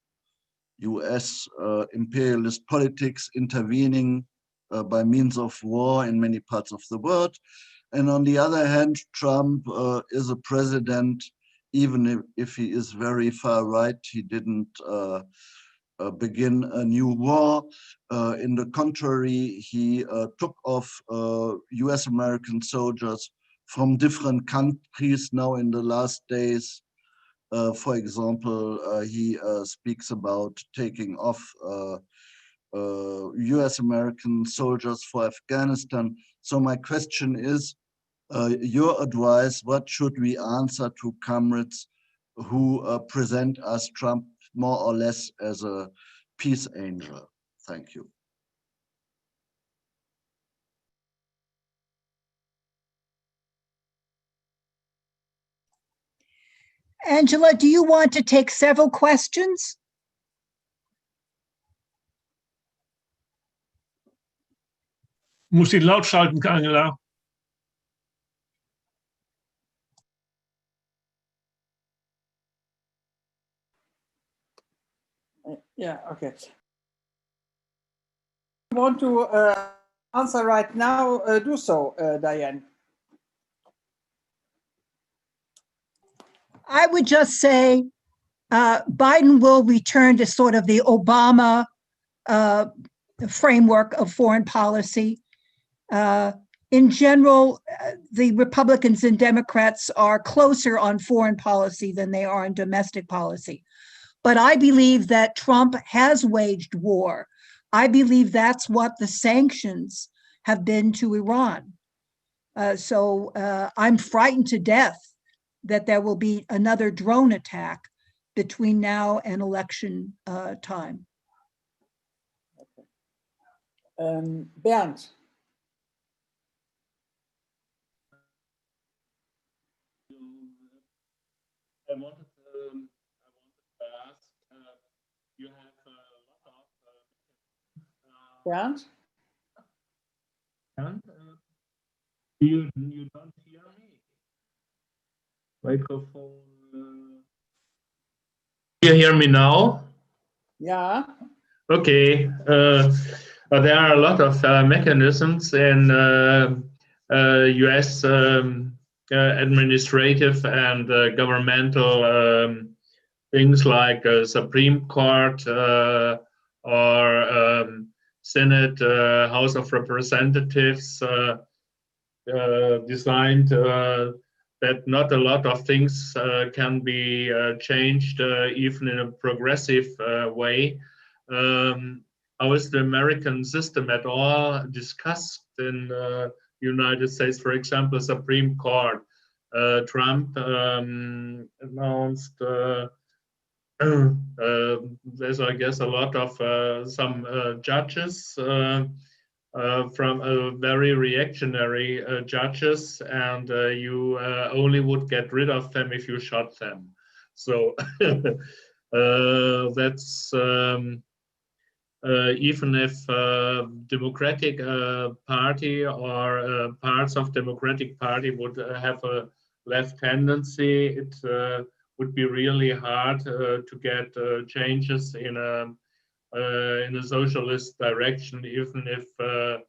US imperialist politics intervening by means of war in many parts of the world. And on the other hand, Trump is a president, even if he is very far right, he didn't begin a new war. In the contrary, he took off US American soldiers from different countries now in the last days. For example, he speaks about taking off US American soldiers for Afghanistan. So my question is, your advice, what should we answer to comrades who present us Trump more or less as a peace angel? Thank you. Angela, do you want to take several questions? Muss ich laut schalten, Angela? Yeah, okay. You want to answer right now? Do so, Dianne. I would just say Biden will return to sort of the Obama framework of foreign policy. In general, the Republicans and Democrats are closer on foreign policy than they are on domestic policy. But I believe that Trump has waged war. I believe that's what the sanctions have been to Iran. So I'm frightened to death that there will be another drone attack between now and election time. Bernd. I wanted to ask, you have a lot of... Bernd? Bernd, you don't hear me? Microphone. You hear me now? Yeah. Okay. There are a lot of mechanisms in U.S. Administrative and governmental things like Supreme Court or Senate, House of Representatives designed that not a lot of things can be changed even in a progressive way. How is the American system at all discussed in the United States? For example, Supreme Court. Trump announced there's, I guess, a lot of some judges from very reactionary judges, and you only would get rid of them if you shot them. So that's even if Democratic Party or parts of Democratic Party would have a left tendency, it would be really hard to get changes in a socialist direction, even if there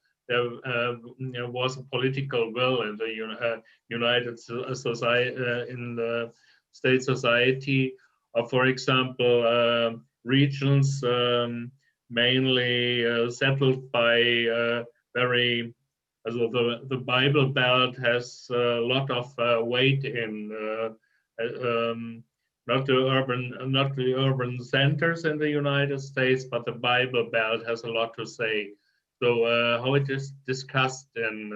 was a political will in the United society, in the state society. For example, regions mainly settled by very, the Bible Belt has a lot of weight in not the urban centers in the United States, but the Bible Belt has a lot to say. So how it is discussed in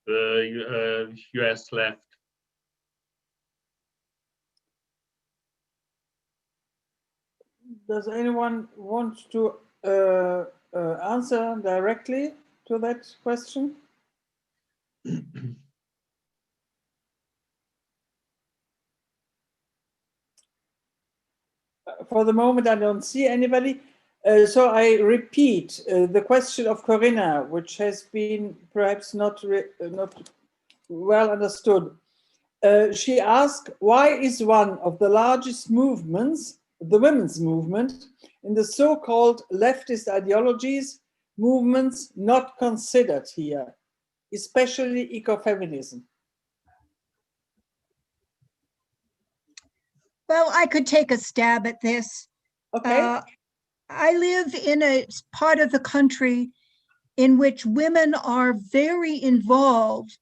the US left. Does anyone want to answer directly to that question? For the moment, I don't see anybody. So I repeat the question of Corinna, which has been perhaps not well understood. She asked, why is one of the largest movements, the women's movement, in the so-called leftist ideologies, movements not considered here, especially ecofeminism? Well, I could take a stab at this. Okay. I live in a part of the country in which women are very involved,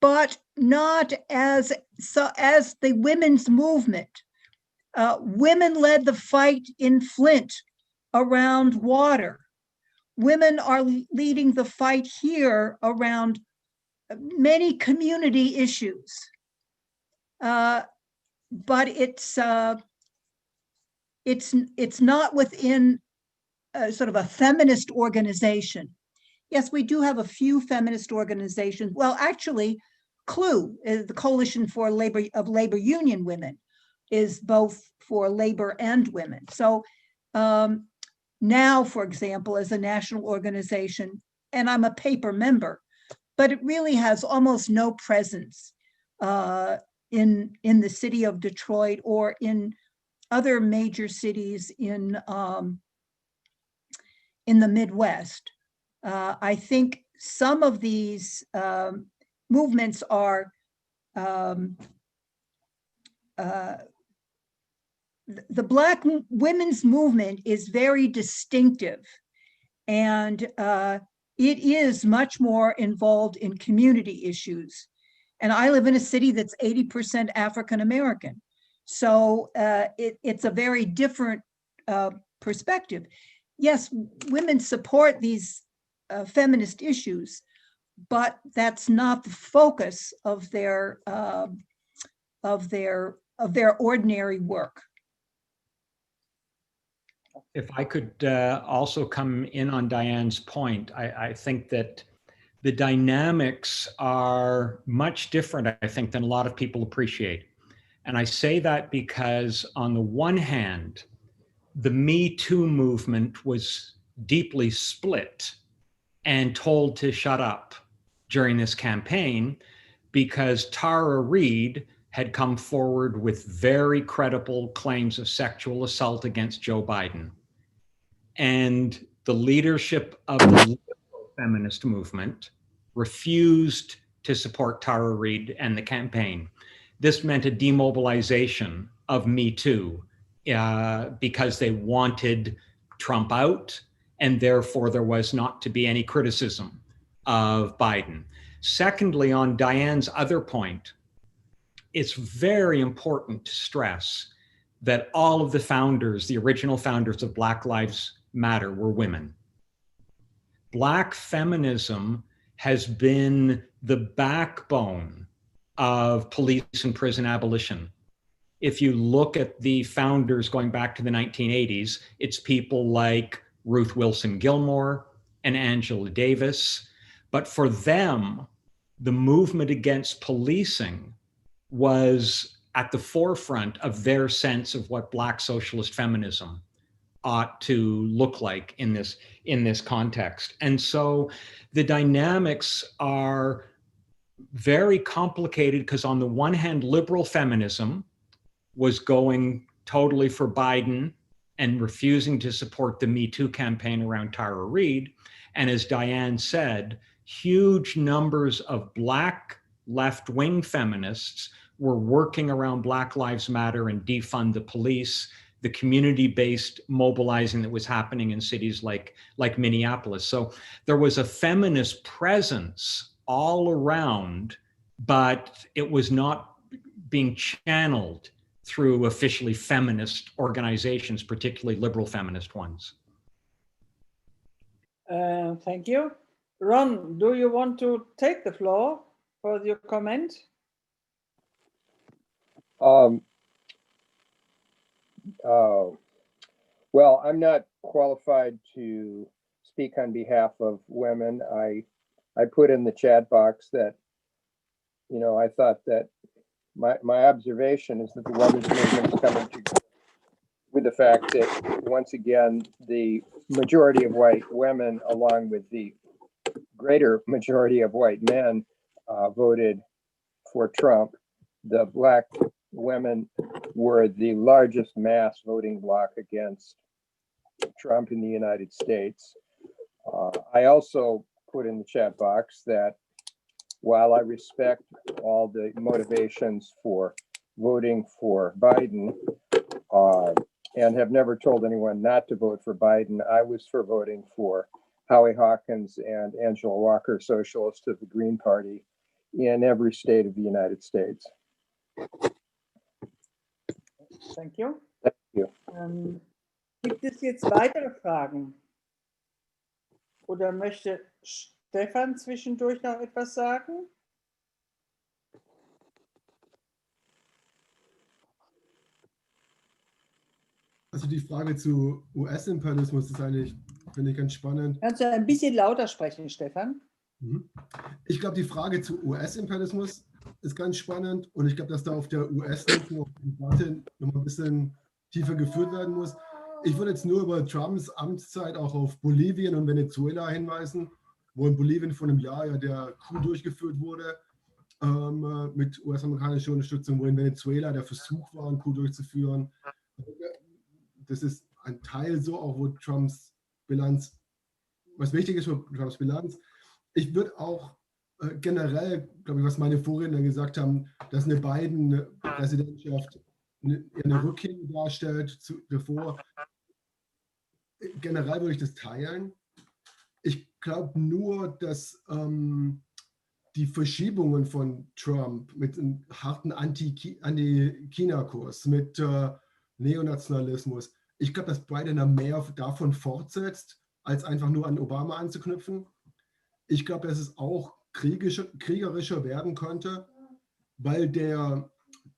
but not as the women's movement. Women led the fight in Flint around water. Women are leading the fight here around many community issues. But it's not within sort of a feminist organization. Yes, we do have a few feminist organizations. Well, actually, CLU, the Coalition for Labor Union Women, is both for labor and women. So now, for example, as a national organization, and I'm a paper member, but it really has almost no presence in the city of Detroit or in other major cities in the Midwest. I think some of these movements are the Black women's movement is very distinctive, and it is much more involved in community issues. And I live in a city that's 80% African American. So it's a very different perspective. Yes, women support these feminist issues, but that's not the focus of their ordinary work. If I could also come in on Diane's point, I think that the dynamics are much different, I think, than a lot of people appreciate. And I say that because on the one hand, the Me Too movement was deeply split and told to shut up during this campaign because Tara Reade had come forward with very credible claims of sexual assault against Joe Biden. And the leadership of the feminist movement refused to support Tara Reade and the campaign. This meant a demobilization of Me Too because they wanted Trump out, and therefore there was not to be any criticism of Biden. Secondly, on Dianne's other point, it's very important to stress that all of the founders, the original founders of Black Lives Matter, were women. Black feminism has been the backbone of police and prison abolition. If you look at the founders going back to the 1980s, it's people like Ruth Wilson Gilmore and Angela Davis. But for them, the movement against policing was at the forefront of their sense of what Black socialist feminism ought to look like in this context. And so the dynamics are very complicated because on the one hand, liberal feminism was going totally for Biden and refusing to support the Me Too campaign around Tara Reade. And as Dianne said, huge numbers of Black left-wing feminists were working around Black Lives Matter and defund the police, the community-based mobilizing that was happening in cities like Minneapolis. So there was a feminist presence all around, but it was not being channeled through officially feminist organizations, particularly liberal feminist ones. Thank you. Ron, do you want to take the floor for your comment? Well, I'm not qualified to speak on behalf of women. I put in the chat box that, you know, I thought that my observation is that the women's movement is coming to with the fact that, once again, the majority of white women, along with the greater majority of white men, voted for Trump. The Black women were the largest mass voting bloc against Trump in the United States. I also put in the chat box that while I respect all the motivations for voting for Biden and have never told anyone not to vote for Biden, I was for voting for Howie Hawkins and Angela Walker, socialists of the Green Party, in every state of the United States. Thank you. Thank you. Gibt es jetzt weitere Fragen? Oder möchte Stefan zwischendurch noch etwas sagen? Also die Frage zu US-Imperialismus ist eigentlich, finde ich, ganz spannend. Kannst du ein bisschen lauter sprechen, Stefan? Ich glaube, die Frage zu US-Imperialismus ist ganz spannend und ich glaube, dass da auf der US-Debatte noch mal ein bisschen tiefer geführt werden muss. Ich würde jetzt nur über Trumps Amtszeit auch auf Bolivien und Venezuela hinweisen, wo in Bolivien vor einem Jahr ja der Coup durchgeführt wurde mit US-amerikanischer Unterstützung, wo in Venezuela der Versuch war, einen Coup durchzuführen. Das ist ein Teil so auch, wo Trumps Bilanz, was wichtig ist für Trumps Bilanz. Ich würde auch generell, glaube ich, was meine Vorredner gesagt haben, dass eine Biden-Präsidentschaft eine Rückkehr darstellt davor. Generell würde ich das teilen. Ich glaube nur, dass die Verschiebungen von Trump mit einem harten Anti-China-Kurs, mit Neonationalismus, ich glaube, dass Biden mehr davon fortsetzt, als einfach nur an Obama anzuknüpfen. Ich glaube, dass es auch kriegerischer werden könnte, weil der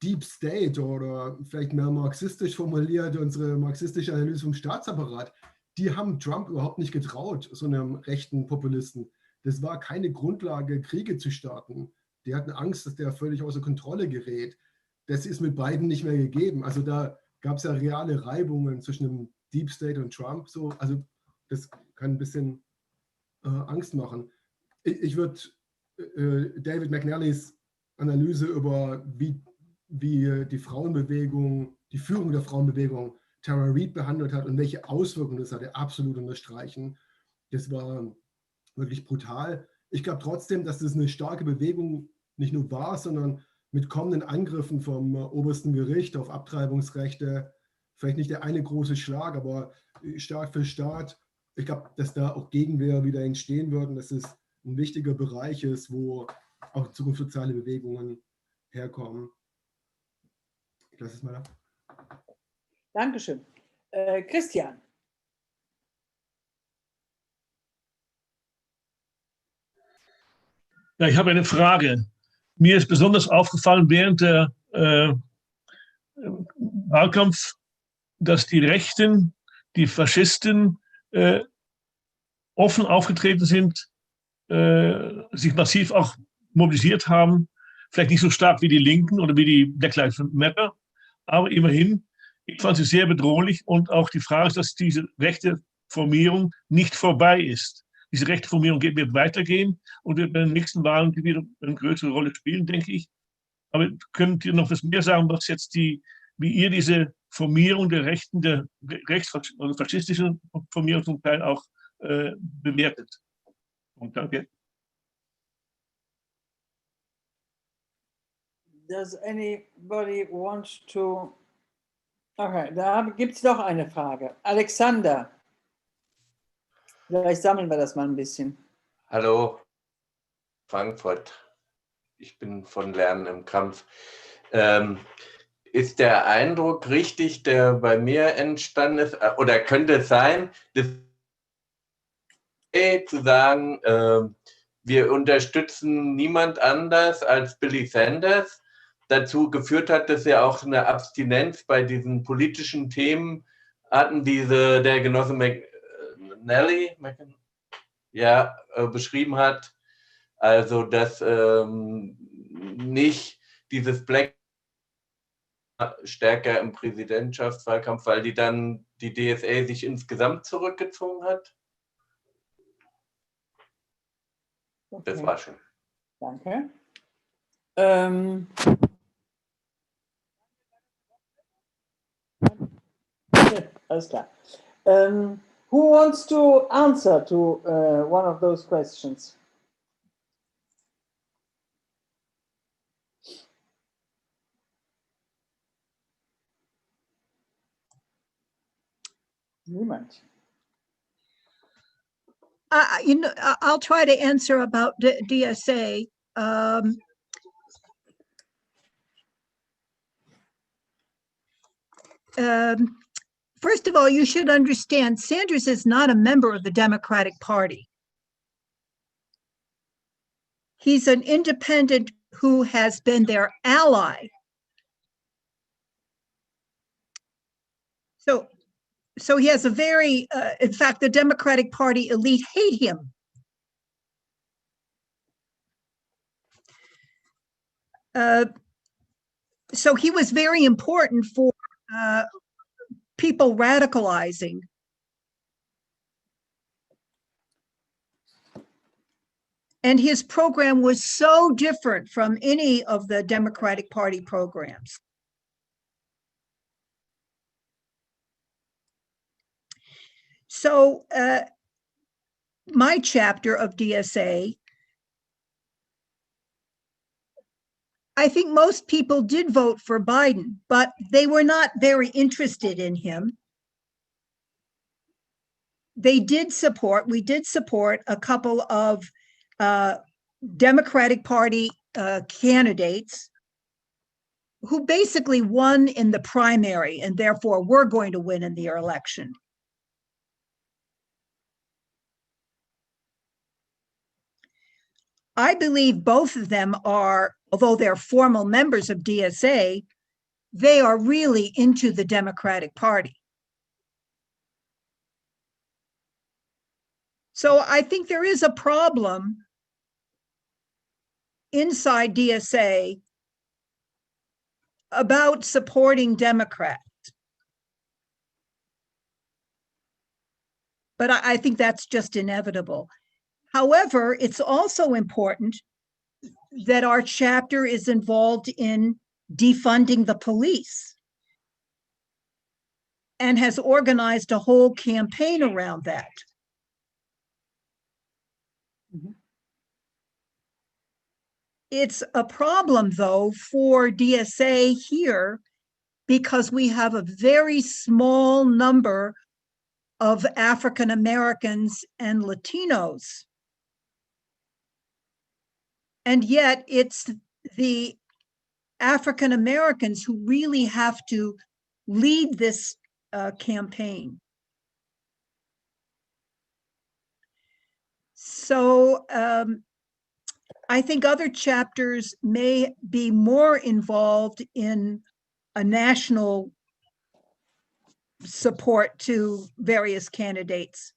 Deep State oder vielleicht mehr marxistisch formuliert, unsere marxistische Analyse vom Staatsapparat, die haben Trump überhaupt nicht getraut, so einem rechten Populisten. Das war keine Grundlage, Kriege zu starten. Die hatten Angst, dass der völlig außer Kontrolle gerät. Das ist mit Biden nicht mehr gegeben. Also da gab es ja reale Reibungen zwischen dem Deep State und Trump. So. Also das kann ein bisschen Angst machen. Ich würde David McNallys Analyse über wie die Frauenbewegung, die Führung der Frauenbewegung Tara Reade behandelt hat und welche Auswirkungen das hatte, absolut unterstreichen. Das war wirklich brutal. Ich glaube trotzdem, dass das eine starke Bewegung nicht nur war, sondern mit kommenden Angriffen vom obersten Gericht auf Abtreibungsrechte vielleicht nicht der eine große Schlag, aber Staat für Staat, ich glaube, dass da auch Gegenwehr wieder entstehen wird und dass es ein wichtiger Bereich ist, wo auch in Zukunft soziale Bewegungen herkommen. Ich lasse es mal ab. Dankeschön. Christian. Ja, ich habe eine Frage. Mir ist besonders aufgefallen während der Wahlkampf, dass die Rechten, die Faschisten offen aufgetreten sind, sich massiv auch mobilisiert haben, vielleicht nicht so stark wie die Linken oder wie die Black Lives Matter, aber immerhin, ich fand sie sehr bedrohlich und auch die Frage ist, dass diese rechte Formierung nicht vorbei ist. Diese rechte Formierung wird weitergehen und wird bei den nächsten Wahlen wieder eine größere Rolle spielen, denke ich. Aber könnt ihr noch was mehr sagen, was jetzt wie ihr diese Formierung der rechten, der oder faschistischen Formierung zum Teil auch bewertet? Und danke. Does anybody want to? Okay, da gibt es noch eine Frage. Alexander. Vielleicht sammeln wir das mal ein bisschen. Hallo, Frankfurt. Ich bin von Lernen im Kampf. Ist der Eindruck richtig, der bei mir entstanden ist, oder könnte es sein, dass zu sagen, wir unterstützen niemand anders als Billy Sanders, dazu geführt hat, dass wir auch eine Abstinenz bei diesen politischen Themen hatten, die der Genosse McNally beschrieben hat. Also, dass nicht dieses Black stärker im Präsidentschaftswahlkampf, weil die DSA sich insgesamt zurückgezogen hat. Okay. Das war schon. Danke. Alles klar. Who wants to answer to one of those questions? Niemand. I'll try to answer about DSA. First of all, you should understand Sanders is not a member of the Democratic Party. He's an independent who has been their ally. So he has a very, in fact, the Democratic Party elite hate him. So he was very important for people radicalizing. And his program was so different from any of the Democratic Party programs. So my chapter of DSA, I think most people did vote for Biden, but they were not very interested in him. We did support a couple of Democratic Party candidates who basically won in the primary and therefore were going to win in the election. I believe both of them are, although they're formal members of DSA, they are really into the Democratic Party. So I think there is a problem inside DSA about supporting Democrats. But I think that's just inevitable. However, it's also important that our chapter is involved in defunding the police and has organized a whole campaign around that. It's a problem, though, for DSA here because we have a very small number of African Americans and Latinos. And yet it's the African Americans who really have to lead this campaign. So I think other chapters may be more involved in a national support to various candidates.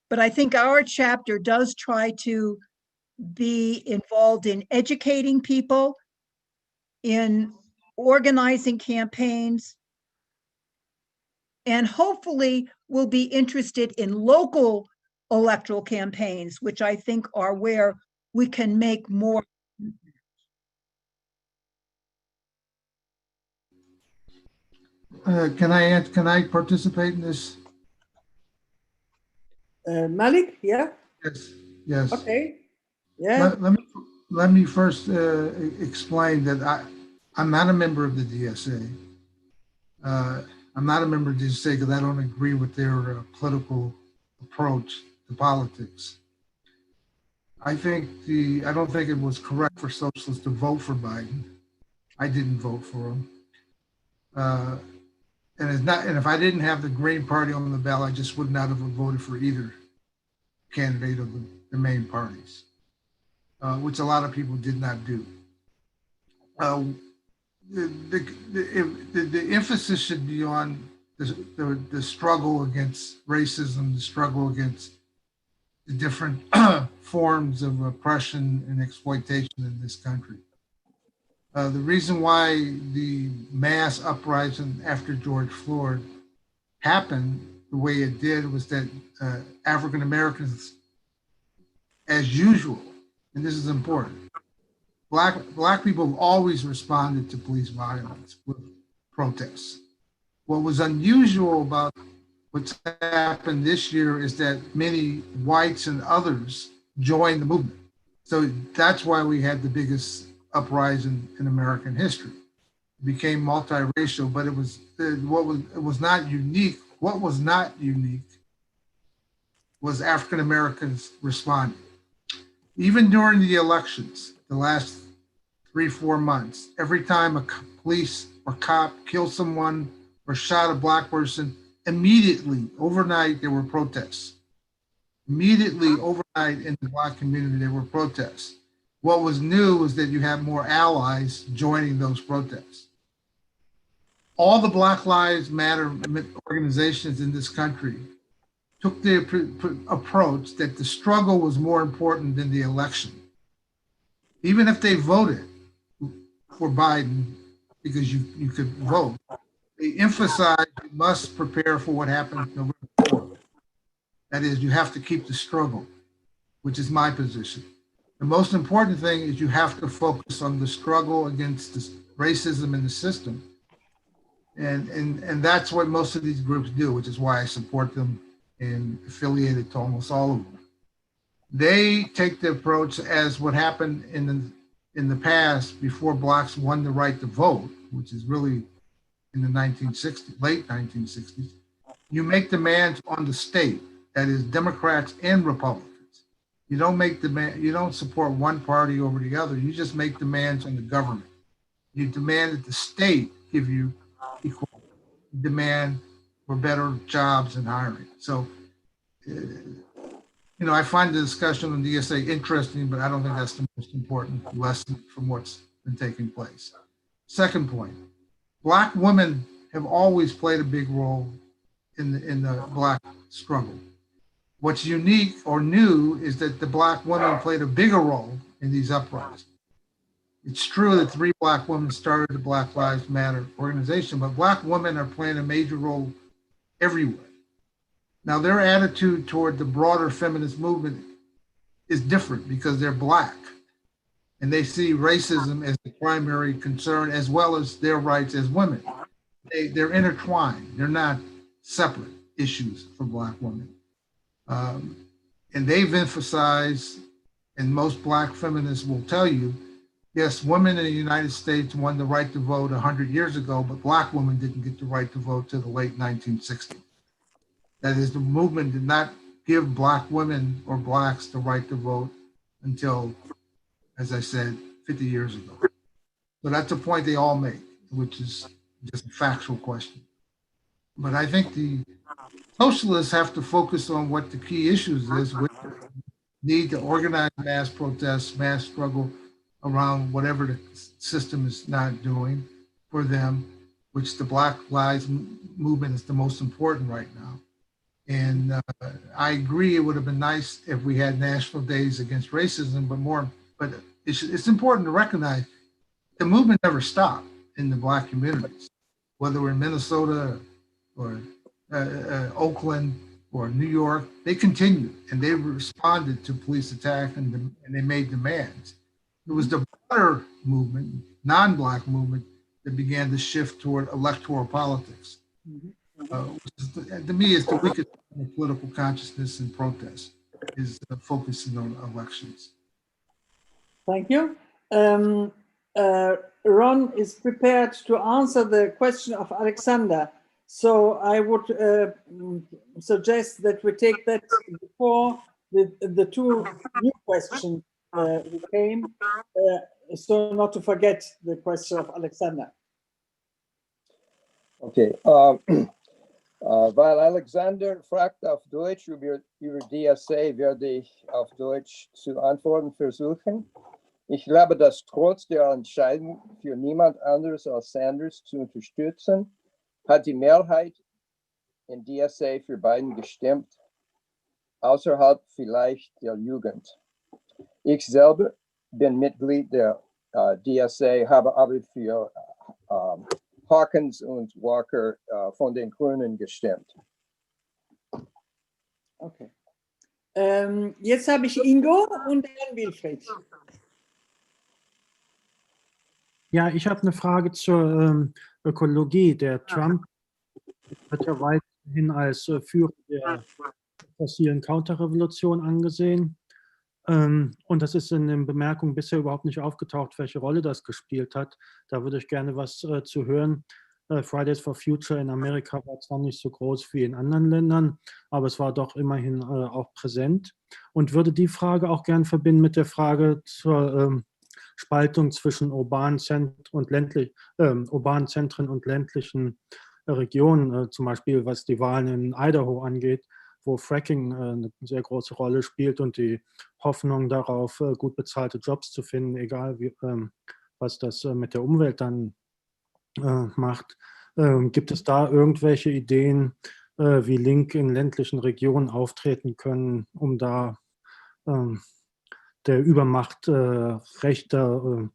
But I think our chapter does try to be involved in educating people, in organizing campaigns, and hopefully will be interested in local electoral campaigns, which I think are where we can make more. Can I participate in this? Malik, yeah? Yes, yes. Okay, yeah. Let me first explain that I'm not a member of the DSA. I'm not a member of the DSA because I don't agree with their political approach to politics. I don't think it was correct for socialists to vote for Biden. I didn't vote for him. And if I didn't have the Green Party on the ballot, I just would not have voted for either candidate of the main parties, which a lot of people did not do. The emphasis should be on the struggle against racism, the struggle against the different forms of oppression and exploitation in this country. The reason why the mass uprising after George Floyd happened the way it did was that African Americans, as usual, and this is important, Black people have always responded to police violence with protests. What was unusual about what's happened this year is that many whites and others joined the movement. So that's why we had the biggest uprising in American history. It became multiracial, but it was not unique. What was not unique was African Americans responding. Even during the elections, the last 3-4 months, every time a police or cop killed someone or shot a Black person, immediately, overnight, there were protests. Immediately, overnight, in the Black community, there were protests. What was new was that you have more allies joining those protests. All the Black Lives Matter organizations in this country took the approach that the struggle was more important than the election. Even if they voted for Biden, because you could vote, they emphasized you must prepare for what happened November 4th. That is, you have to keep the struggle, which is my position. The most important thing is you have to focus on the struggle against this racism in the system. And that's what most of these groups do, which is why I support them and affiliated to almost all of them. They take the approach as what happened in the past before Blacks won the right to vote, which is really in the 1960s, late 1960s. You make demands on the state, that is Democrats and Republicans. You don't support one party over the other. You just make demands on the government. You demand that the state give you equal demand for better jobs and hiring. So, I find the discussion on DSA interesting, but I don't think that's the most important lesson from what's been taking place. Second point, Black women have always played a big role in the Black struggle. What's unique or new is that the Black women played a bigger role in these uprisings. It's true that 3 Black women started the Black Lives Matter organization, but Black women are playing a major role everywhere. Now, their attitude toward the broader feminist movement is different because they're Black and they see racism as the primary concern as well as their rights as women. They're intertwined. They're not separate issues for Black women. And they've emphasized, and most Black feminists will tell you, yes, women in the United States won the right to vote 100 years ago, but Black women didn't get the right to vote till the late 1960s. That is, the movement did not give Black women or Blacks the right to vote until, as I said, 50 years ago. So that's a point they all make, which is just a factual question. But I think the socialists have to focus on what the key issues is, which need to organize mass protests, mass struggle around whatever the system is not doing for them, which the Black Lives Movement is the most important right now. And I agree it would have been nice if we had national days against racism, but it's important to recognize the movement never stopped in the Black communities, whether we're in Minnesota or Oakland or New York. They continued and they responded to police attack and they made demands. It was the broader movement, non-Black movement, that began to shift toward electoral politics. To me, it's the weakest political consciousness and protest is focusing on elections. Thank you. Ron is prepared to answer the question of Alexander. So I would suggest that we take that before the two new questions came, so not to forget the question of Alexander. Okay. Weil Alexander fragt auf Deutsch über DSA, werde ich auf Deutsch zu antworten versuchen. Ich glaube, dass trotz der Entscheidung für niemand anderes als Sanders zu unterstützen, hat die Mehrheit in DSA für Biden gestimmt, außerhalb vielleicht der Jugend. Ich selber bin Mitglied der DSA, habe aber für Hawkins und Walker von den Grünen gestimmt. Okay. Jetzt habe ich Ingo und dann Wilfried. Ja, ich habe eine Frage zur Ökologie. Der Trump wird ja weiterhin als Führer der fossilen Counterrevolution angesehen. Und das ist in den Bemerkungen bisher überhaupt nicht aufgetaucht, welche Rolle das gespielt hat. Da würde ich gerne was zu hören. Fridays for Future in Amerika war zwar nicht so groß wie in anderen Ländern, aber es war doch immerhin auch präsent. Und würde die Frage auch gern verbinden mit der Frage zur Spaltung zwischen urbanen Zentren und ländlichen Regionen, zum Beispiel was die Wahlen in Idaho angeht, wo Fracking eine sehr große Rolle spielt und die Hoffnung darauf, gut bezahlte Jobs zu finden, egal wie, was das mit der Umwelt dann macht. Gibt es da irgendwelche Ideen, wie Linke in ländlichen Regionen auftreten können, um da der Übermacht rechter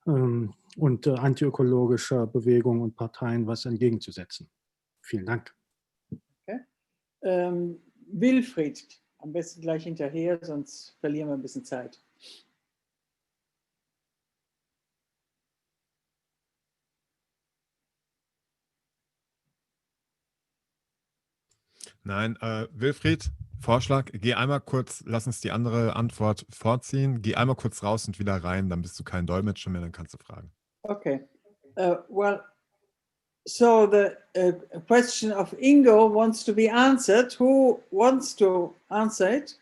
und antiökologischer Bewegungen und Parteien was entgegenzusetzen? Vielen Dank. Okay. Wilfried, am besten gleich hinterher, sonst verlieren wir ein bisschen Zeit. Nein, Wilfried, Vorschlag, geh einmal kurz, lass uns die andere Antwort vorziehen, geh einmal kurz raus und wieder rein, dann bist du kein Dolmetscher mehr, dann kannst du fragen. Okay, well, so the question of Ingo wants to be answered. Who wants to answer it?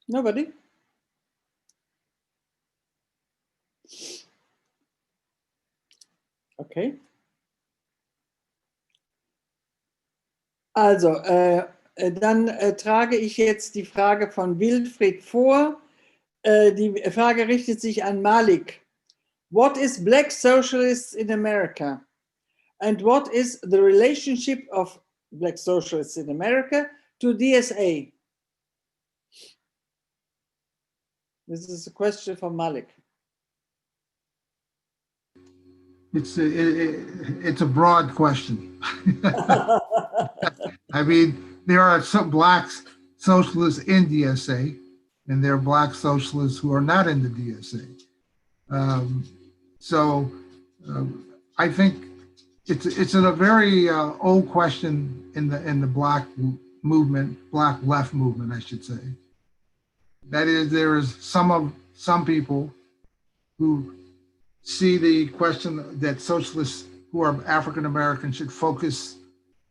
Nobody? Okay. Also, dann trage ich jetzt die Frage von Wilfried vor. Die Frage richtet sich an Malik. What is Black Socialists in America? And what is the relationship of Black Socialists in America to DSA? This is a question from Malik. It's a broad question. I mean, there are some Black socialists in DSA, and there are Black socialists who are not in the DSA. I think it's a very old question in the Black movement, Black left movement, I should say. That is, there is some people who see the question that socialists who are African American should focus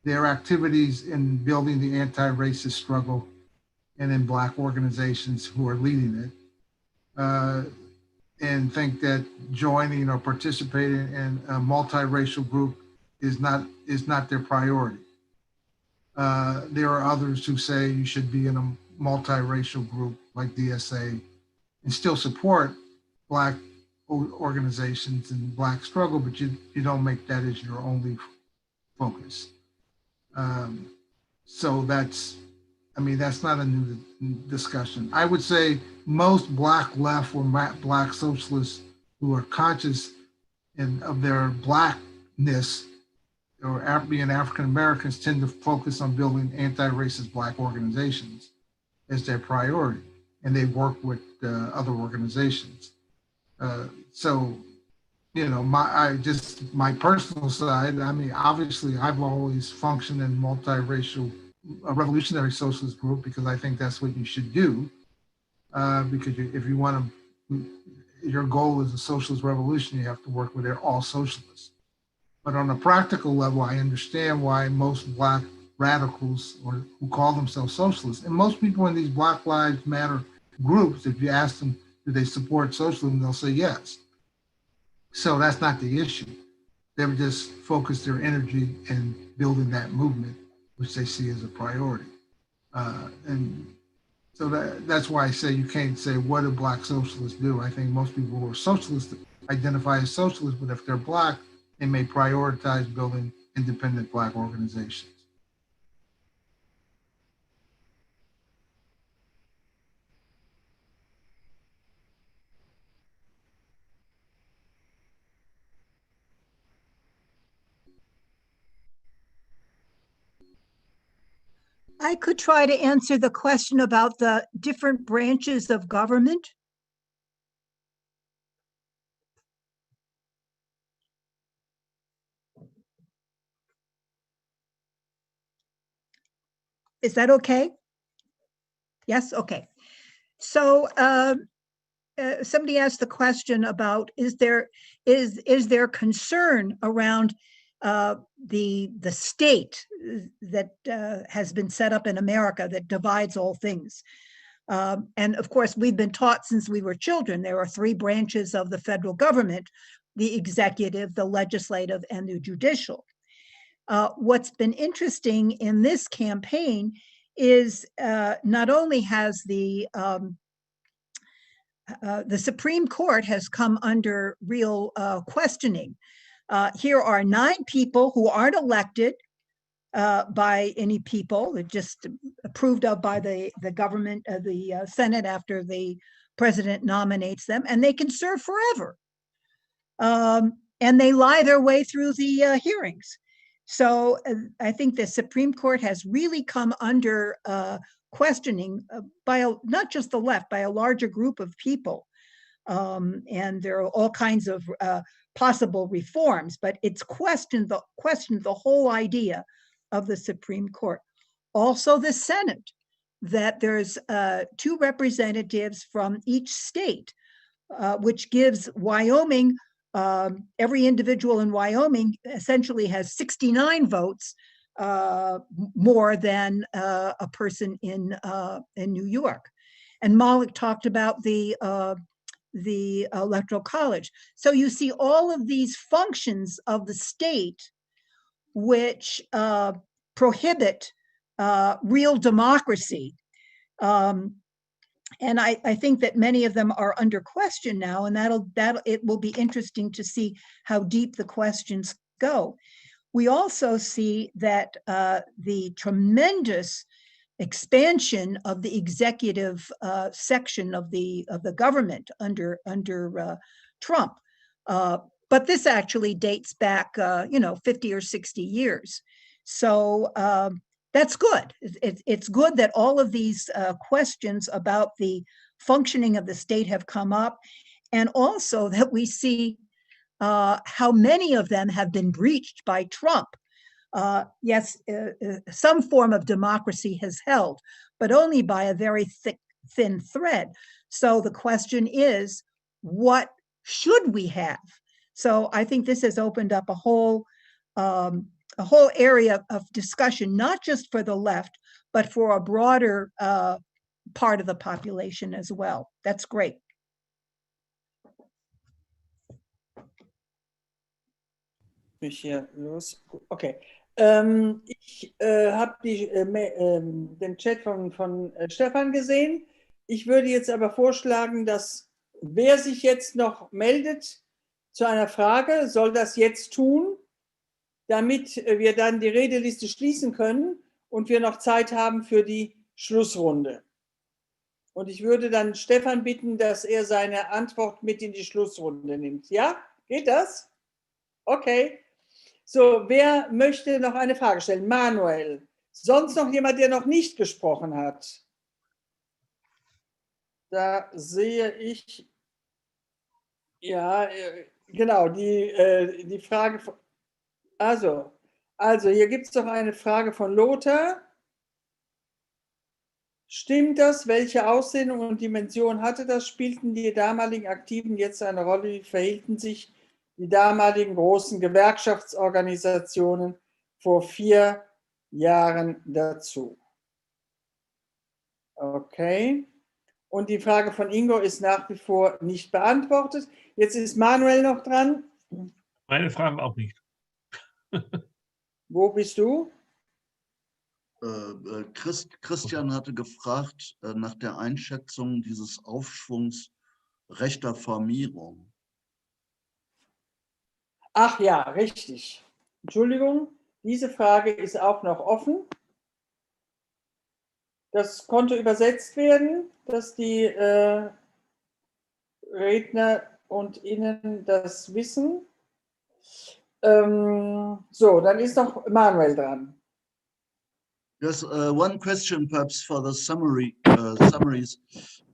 their activities in building the anti-racist struggle and in Black organizations who are leading it, and think that joining or participating in a multiracial group is not their priority. There are others who say you should be in a multiracial group like DSA and still support Black organizations and Black struggle, but you don't make that as your only focus. So that's not a new discussion. I would say most Black left or Black socialists who are conscious of their Blackness or being African Americans tend to focus on building anti-racist Black organizations as their priority, and they work with other organizations. So, you know, my personal side, I mean, obviously I've always functioned in multiracial, a revolutionary socialist group, because I think that's what you should do. Because if you want to, your goal is a socialist revolution, you have to work with all socialists. But on a practical level, I understand why most Black radicals or who call themselves socialists, and most people in these Black Lives Matter groups, if you ask them, do they support socialism, they'll say yes. So that's not the issue. They've just focused their energy in building that movement, which they see as a priority. And so that's why I say you can't say, what do Black socialists do? I think most people who are socialists identify as socialists, but if they're Black, they may prioritize building independent Black organizations. I could try to answer the question about the different branches of government. Is that okay? Yes, okay. So somebody asked the question about, is there concern around the state that has been set up in America that divides all things? And of course, we've been taught since we were children, there are three branches of the federal government: the executive, the legislative, and the judicial. What's been interesting in this campaign is not only has the Supreme Court has come under real questioning. Here are 9 people who aren't elected by any people, they're just approved of by the government, the Senate, after the president nominates them, and they can serve forever. And they lie their way through the hearings. So I think the Supreme Court has really come under questioning by not just the left, by a larger group of people. And there are all kinds of possible reforms, but it's questioned the whole idea of the Supreme Court. Also the Senate, that there's 2 representatives from each state, which gives Wyoming, every individual in Wyoming essentially has 69 votes more than a person in New York. And Malik talked about the Electoral College. So you see all of these functions of the state which prohibit real democracy. And I think that many of them are under question now, and it will be interesting to see how deep the questions go. We also see that the tremendous expansion of the executive section of the government under Trump, but this actually dates back 50 or 60 years. So that's good. It's good that all of these questions about the functioning of the state have come up, and also that we see how many of them have been breached by Trump. yes, some form of democracy has held, but only by a very thin thread. So the question is, what should we have? So I think this has opened up a whole area of discussion, not just for the left, but for a broader part of the population as well. That's great. Mich hier los. Okay. Ich habe den Chat von Stefan gesehen. Ich würde jetzt aber vorschlagen, dass wer sich jetzt noch meldet zu einer Frage, soll das jetzt tun, damit wir dann die Redeliste schließen können und wir noch Zeit haben für die Schlussrunde. Und ich würde dann Stefan bitten, dass er seine Antwort mit in die Schlussrunde nimmt. Ja, geht das? Okay. So, wer möchte noch eine Frage stellen? Manuel. Sonst noch jemand, der noch nicht gesprochen hat? Da sehe ich, ja, genau, die Frage von, also hier gibt es doch eine Frage von Lothar. Stimmt das? Welche Aussehen und Dimension hatte das? Spielten die damaligen Aktiven jetzt eine Rolle? Wie verhielten sich die damaligen großen Gewerkschaftsorganisationen vor 4 Jahren dazu? Okay. Und die Frage von Ingo ist nach wie vor nicht beantwortet. Jetzt ist Manuel noch dran. Meine Fragen auch nicht. Wo bist du? Christian hatte gefragt nach der Einschätzung dieses Aufschwungs rechter Formierung. Ach ja, richtig. Entschuldigung, diese Frage ist auch noch offen. Das konnte übersetzt werden, dass die Redner und Innen das wissen. So, dann ist noch Manuel dran. Yes, one question perhaps for the summaries.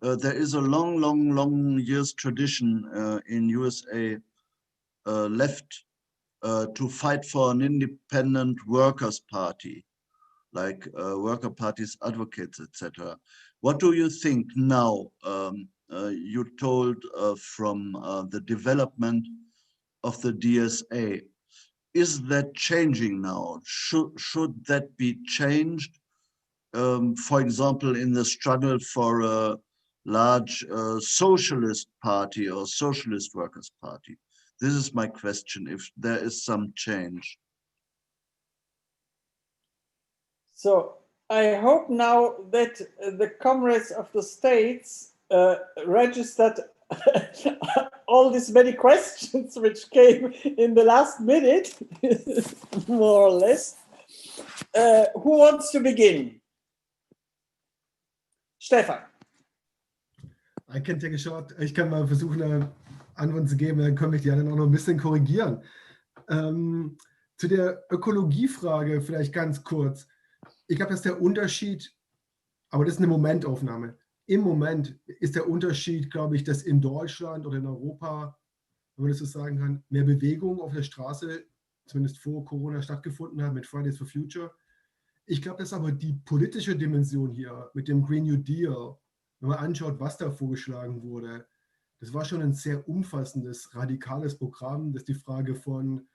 There is a long years tradition in USA left to fight for an independent workers' party, like worker parties, advocates, etc. What do you think now? You told from the development of the DSA. Is that changing now? Should that be changed? For example, in the struggle for a large socialist party or socialist workers' party? This is my question, if there is some change. So I hope now that the comrades of the states registered all these many questions which came in the last minute, more or less. Who wants to begin? Stefan. I can take a shot. Ich kann mal versuchen, eine Antwort zu geben, dann können wir die anderen auch noch ein bisschen korrigieren. Zu der Ökologiefrage vielleicht ganz kurz. Ich glaube, dass der Unterschied, aber das ist eine Momentaufnahme. Im Moment ist der Unterschied, glaube ich, dass in Deutschland oder in Europa, wenn man das so sagen kann, mehr Bewegung auf der Straße, zumindest vor Corona, stattgefunden hat mit Fridays for Future. Ich glaube, dass aber die politische Dimension hier mit dem Green New Deal, wenn man anschaut, was da vorgeschlagen wurde, das war schon ein sehr umfassendes, radikales Programm, das die Frage von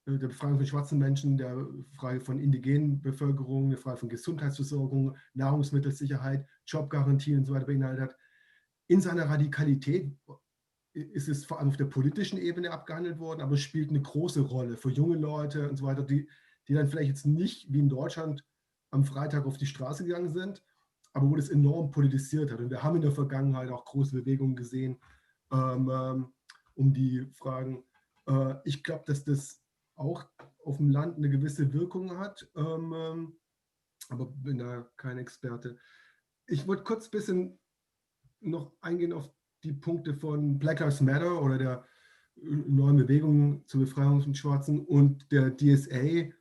der Befreiung von schwarzen Menschen, der Frage von indigenen Bevölkerung, der Frage von Gesundheitsversorgung, Nahrungsmittelsicherheit, Jobgarantien und so weiter beinhaltet hat. In seiner Radikalität ist es vor allem auf der politischen Ebene abgehandelt worden, aber es spielt eine große Rolle für junge Leute und so weiter, die dann vielleicht jetzt nicht wie in Deutschland am Freitag auf die Straße gegangen sind, aber wo das enorm politisiert hat. Und wir haben in der Vergangenheit auch große Bewegungen gesehen, um die Fragen. Ich glaube, dass das auch auf dem Land eine gewisse Wirkung hat, aber bin da kein Experte. Ich wollte kurz ein bisschen noch eingehen auf die Punkte von Black Lives Matter oder der neuen Bewegung zur Befreiung von Schwarzen und der DSA.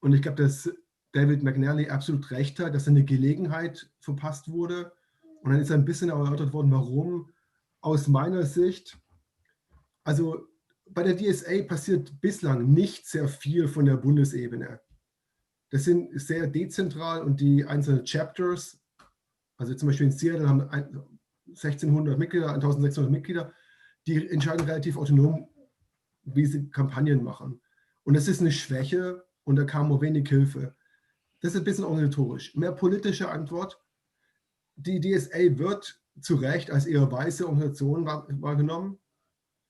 Und ich glaube, dass David McNally absolut recht hat, dass eine Gelegenheit verpasst wurde. Und dann ist ein bisschen erörtert worden, warum aus meiner Sicht, also bei der DSA passiert bislang nicht sehr viel von der Bundesebene. Das sind sehr dezentral und die einzelnen Chapters, also zum Beispiel in Seattle haben 1600 Mitglieder, 1600 Mitglieder, die entscheiden relativ autonom, wie sie Kampagnen machen. Und das ist eine Schwäche und da kam nur wenig Hilfe. Das ist ein bisschen organisatorisch. Mehr politische Antwort. Die DSA wird zu Recht als eher weiße Organisation wahrgenommen.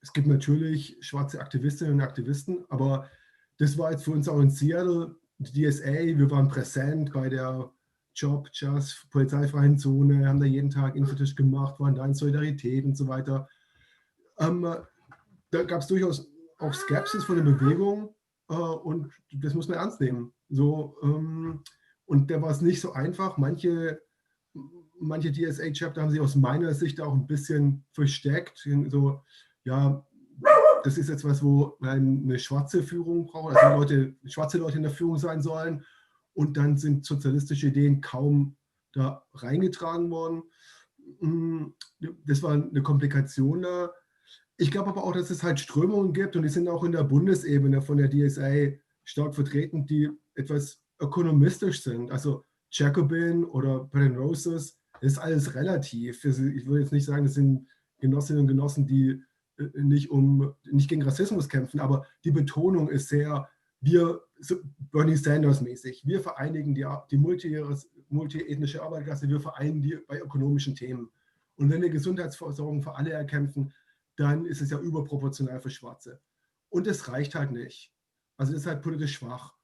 Es gibt natürlich schwarze Aktivistinnen und Aktivisten, aber das war jetzt für uns auch in Seattle, die DSA, wir waren präsent bei der Job, Just, polizeifreien Zone, haben da jeden Tag Infotisch gemacht, waren da in Solidarität und so weiter. Da gab es durchaus auch Skepsis von der Bewegung und das muss man ernst nehmen. So, und da war es nicht so einfach. Manche DSA-Chapter haben sich aus meiner Sicht auch ein bisschen versteckt. So, ja, das ist jetzt was, wo man eine schwarze Führung braucht, also schwarze Leute in der Führung sein sollen. Und dann sind sozialistische Ideen kaum da reingetragen worden. Das war eine Komplikation da. Ich glaube aber auch, dass es halt Strömungen gibt und die sind auch in der Bundesebene von der DSA stark vertreten, die etwas ökonomistisch sind. Also Jacobin oder Bretton Roses, das ist alles relativ. Ich würde jetzt nicht sagen, das sind Genossinnen und Genossen, die nicht gegen Rassismus kämpfen, aber die Betonung ist sehr, Bernie Sanders mäßig, wir vereinigen die multiethnische Arbeiterklasse, wir vereinen die bei ökonomischen Themen. Und wenn wir Gesundheitsversorgung für alle erkämpfen, dann ist es ja überproportional für Schwarze. Und das reicht halt nicht. Also das ist halt politisch schwach.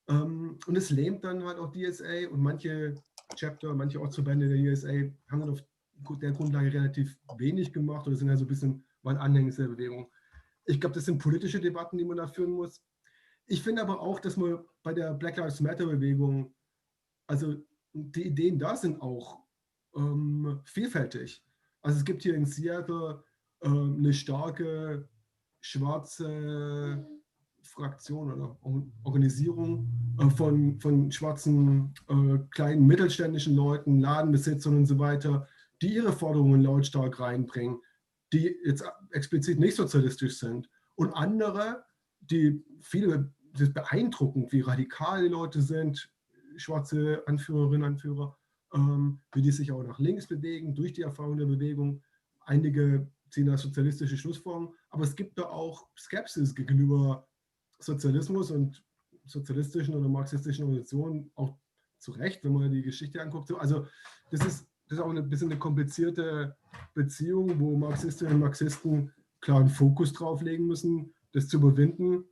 Und es lähmt dann halt auch DSA und manche Chapter, manche Ortsverbände der DSA haben dann auf der Grundlage relativ wenig gemacht oder sind ja so ein bisschen mal Anhänger der Bewegung. Ich glaube, das sind politische Debatten, die man da führen muss. Ich finde aber auch, dass man bei der Black Lives Matter Bewegung, also die Ideen da sind auch vielfältig. Also es gibt hier in Seattle eine starke schwarze Fraktion oder Organisation von schwarzen kleinen mittelständischen Leuten, Ladenbesitzern und so weiter, die ihre Forderungen lautstark reinbringen, die jetzt explizit nicht sozialistisch sind. Und andere, das ist beeindruckend, wie radikal die Leute sind, schwarze Anführerinnen, Anführer, wie die sich auch nach links bewegen, durch die Erfahrung der Bewegung. Einige ziehen da sozialistische Schlussfolgerungen, aber es gibt da auch Skepsis gegenüber Sozialismus und sozialistischen oder marxistischen Organisationen, auch zu Recht, wenn man die Geschichte anguckt. Also das ist auch ein bisschen eine komplizierte Beziehung, wo Marxistinnen und Marxisten klaren Fokus drauf legen müssen, das zu überwinden.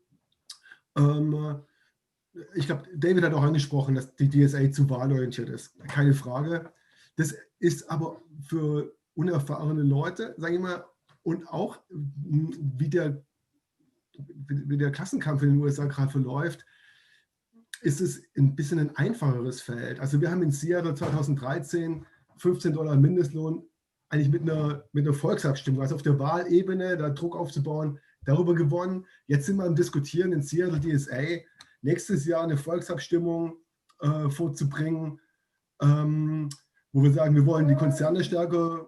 Ich glaube, David hat auch angesprochen, dass die DSA zu wahlorientiert ist. Keine Frage. Das ist aber für unerfahrene Leute, sage ich mal, und auch wie der Klassenkampf in den USA gerade verläuft, ist es ein bisschen ein einfacheres Feld. Also wir haben in Seattle 2013 $15 Mindestlohn eigentlich mit einer Volksabstimmung, also auf der Wahlebene, da Druck aufzubauen, darüber gewonnen. Jetzt sind wir am Diskutieren in Seattle DSA, nächstes Jahr eine Volksabstimmung vorzubringen, wo wir sagen, wir wollen die Konzerne stärker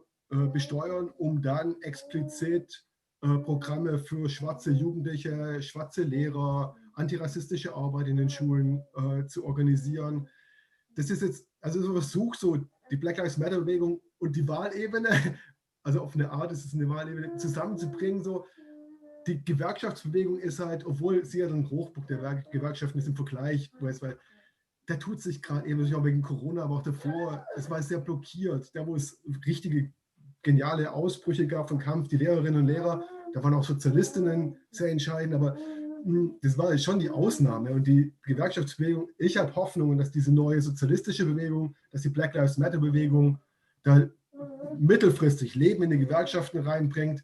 besteuern, um dann explizit Programme für schwarze Jugendliche, schwarze Lehrer, antirassistische Arbeit in den Schulen zu organisieren. Das ist jetzt also so ein Versuch, so die Black Lives Matter Bewegung und die Wahlebene, also auf eine Art ist es eine Wahlebene, zusammenzubringen. So. Die Gewerkschaftsbewegung ist halt, obwohl sie ja ein Hochburg der Gewerkschaften ist im Vergleich, weil da tut sich gerade eben, auch wegen Corona, aber auch davor, es war sehr blockiert. Da, wo es richtige geniale Ausbrüche gab von Kampf, die Lehrerinnen und Lehrer, da waren auch Sozialistinnen sehr entscheidend, aber das war schon die Ausnahme. Und die Gewerkschaftsbewegung, ich habe Hoffnung, dass diese neue sozialistische Bewegung, dass die Black Lives Matter Bewegung da mittelfristig Leben in die Gewerkschaften reinbringt.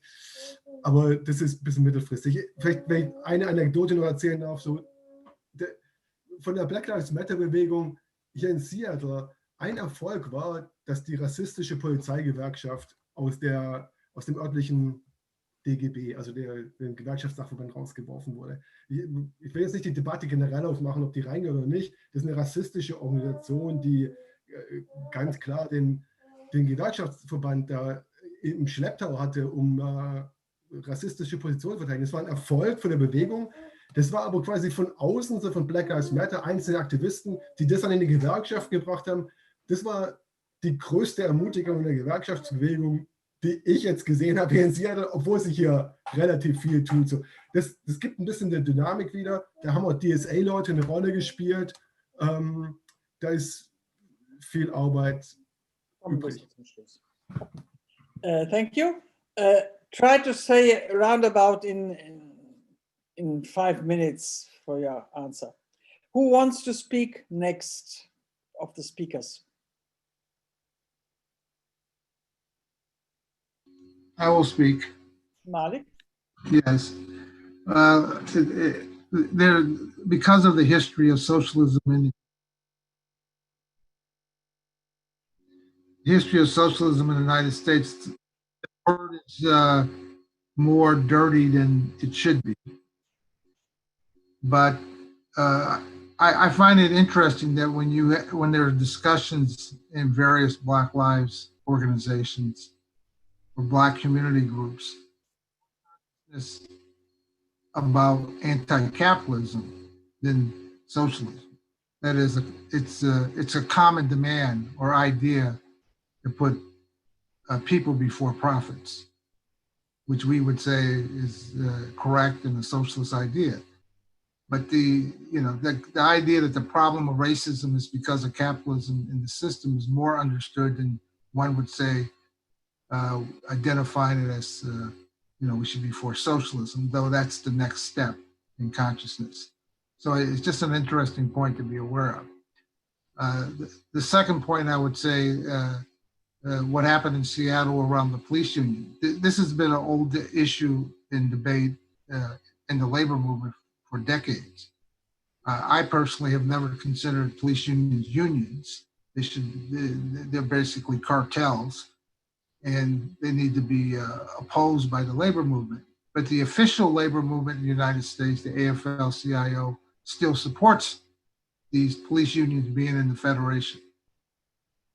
Aber das ist ein bisschen mittelfristig. Vielleicht, wenn ich eine Anekdote noch erzählen darf, so, von der Black Lives Matter Bewegung hier in Seattle, ein Erfolg war, dass die rassistische Polizeigewerkschaft aus dem örtlichen DGB, also den Gewerkschaftsdachverband, rausgeworfen wurde. Ich will jetzt nicht die Debatte generell aufmachen, ob die reingehören oder nicht. Das ist eine rassistische Organisation, die ganz klar den Gewerkschaftsverband da im Schlepptau hatte, um rassistische Position verteidigen. Das war ein Erfolg von der Bewegung. Das war aber quasi von außen, so von Black Lives Matter, einzelne Aktivisten, die das dann in die Gewerkschaft gebracht haben. Das war die größte Ermutigung in der Gewerkschaftsbewegung, die ich jetzt gesehen habe hier in Seattle, obwohl sich hier relativ viel tut. So, das gibt ein bisschen der Dynamik wieder. Da haben auch DSA-Leute eine Rolle gespielt. Da ist viel Arbeit übrig. Thank you. Try to say roundabout in 5 minutes for your answer. Who wants to speak next of the speakers? I will speak. Malik? Yes. There, because of the history of socialism in the United States, the word is more dirty than it should be. But I find it interesting that when there are discussions in various Black Lives organizations or Black community groups about anti-capitalism than socialism. That is, it's a common demand or idea to put people before profits, which we would say is correct in the socialist idea. But the idea that the problem of racism is because of capitalism in the system is more understood than one would say, identifying it as we should be for socialism, though that's the next step in consciousness. So it's just an interesting point to be aware of. The second point I would say, what happened in Seattle around the police union. This has been an old issue in debate in the labor movement for decades. I personally have never considered police unions. They're basically cartels, and they need to be opposed by the labor movement. But the official labor movement in the United States, the AFL-CIO, still supports these police unions being in the Federation.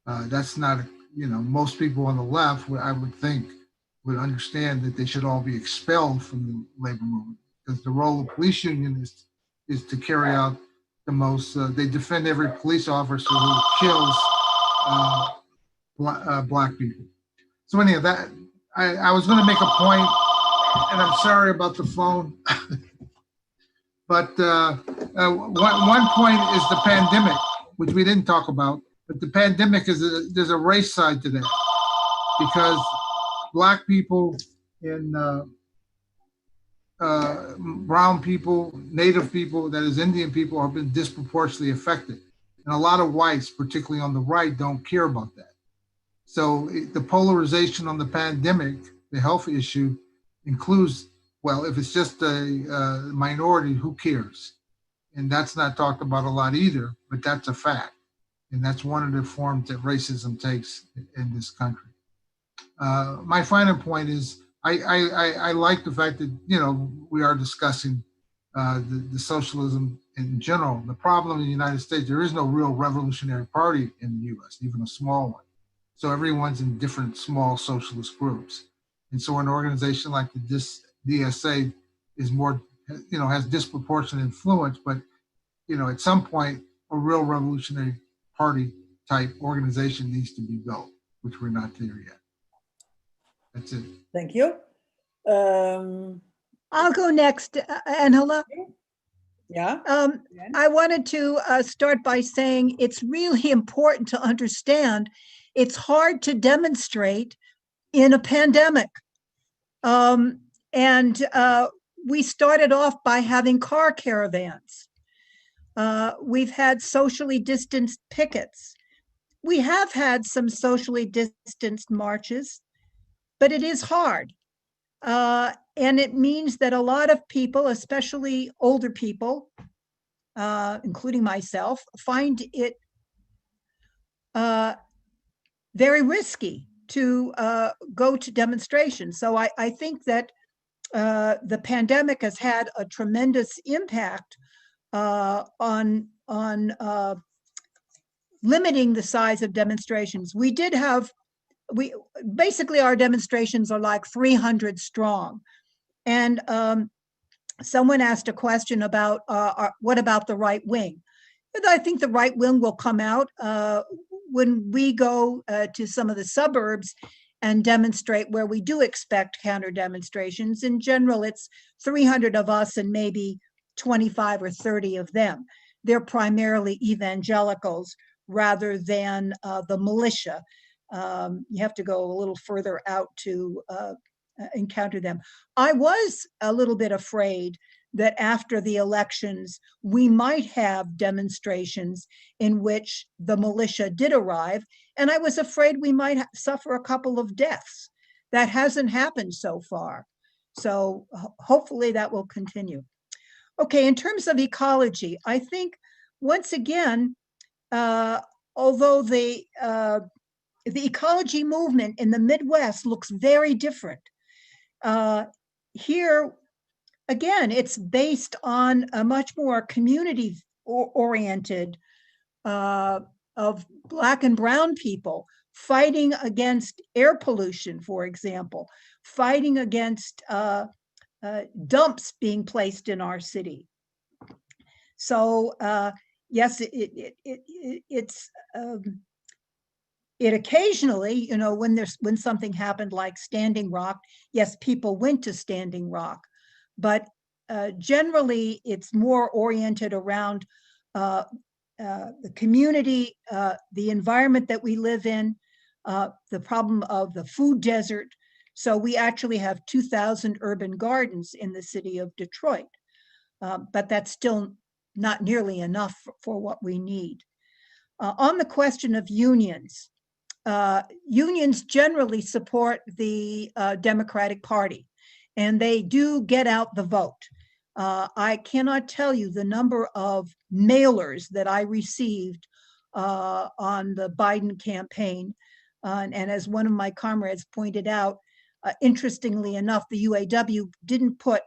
That's not, most people on the left, I would think, would understand that they should all be expelled from the labor movement, because the role of police union is to carry out the most, they defend every police officer who kills Black people. So anyhow, that I was going to make a point, and I'm sorry about the phone, but one point is the pandemic, which we didn't talk about. But the pandemic there's a race side to that, because Black people and brown people, Native people, that is Indian people, have been disproportionately affected, and a lot of whites, particularly on the right, don't care about that. So the polarization on the pandemic, the health issue, includes, well, if it's just a minority, who cares? And that's not talked about a lot either, but that's a fact. And that's one of the forms that racism takes in this country. My final point is, I like the fact that, we are discussing the socialism in general. The problem in the United States, there is no real revolutionary party in the US, even a small one. So everyone's in different small socialist groups. And so an organization like the DSA is more, has disproportionate influence, but, at some point, a real revolutionary party type organization needs to be built, which we're not there yet. That's it. Thank you. I'll go next, Angela. Yeah. I wanted to start by saying it's really important to understand it's hard to demonstrate in a pandemic. And we started off by having car caravans. We've had socially distanced pickets. We have had some socially distanced marches, but it is hard. And it means that a lot of people, especially older people, including myself, find it very risky to go to demonstrations. So I think that the pandemic has had a tremendous impact on limiting the size of demonstrations. We did have, basically our demonstrations are like 300 strong. And someone asked a question about what about the right wing? And I think the right wing will come out when we go to some of the suburbs and demonstrate where we do expect counter demonstrations. In general, it's 300 of us and maybe 25 or 30 of them. They're primarily evangelicals rather than the militia. You have to go a little further out to encounter them. I was a little bit afraid that after the elections, we might have demonstrations in which the militia did arrive, and I was afraid we might suffer a couple of deaths. That hasn't happened so far. So hopefully that will continue. Okay, in terms of ecology, I think once again, although the ecology movement in the Midwest looks very different, here, again, it's based on a much more community-oriented of Black and brown people fighting against air pollution, for example, fighting against dumps being placed in our city. So yes, it occasionally, you know, when something happened like Standing Rock, yes, people went to Standing Rock, but generally it's more oriented around the community, the environment that we live in, the problem of the food desert. So we actually have 2,000 urban gardens in the city of Detroit, but that's still not nearly enough for what we need. On the question of unions, unions generally support the Democratic Party, and they do get out the vote. I cannot tell you the number of mailers that I received on the Biden campaign. And as one of my comrades pointed out, interestingly enough, the UAW didn't put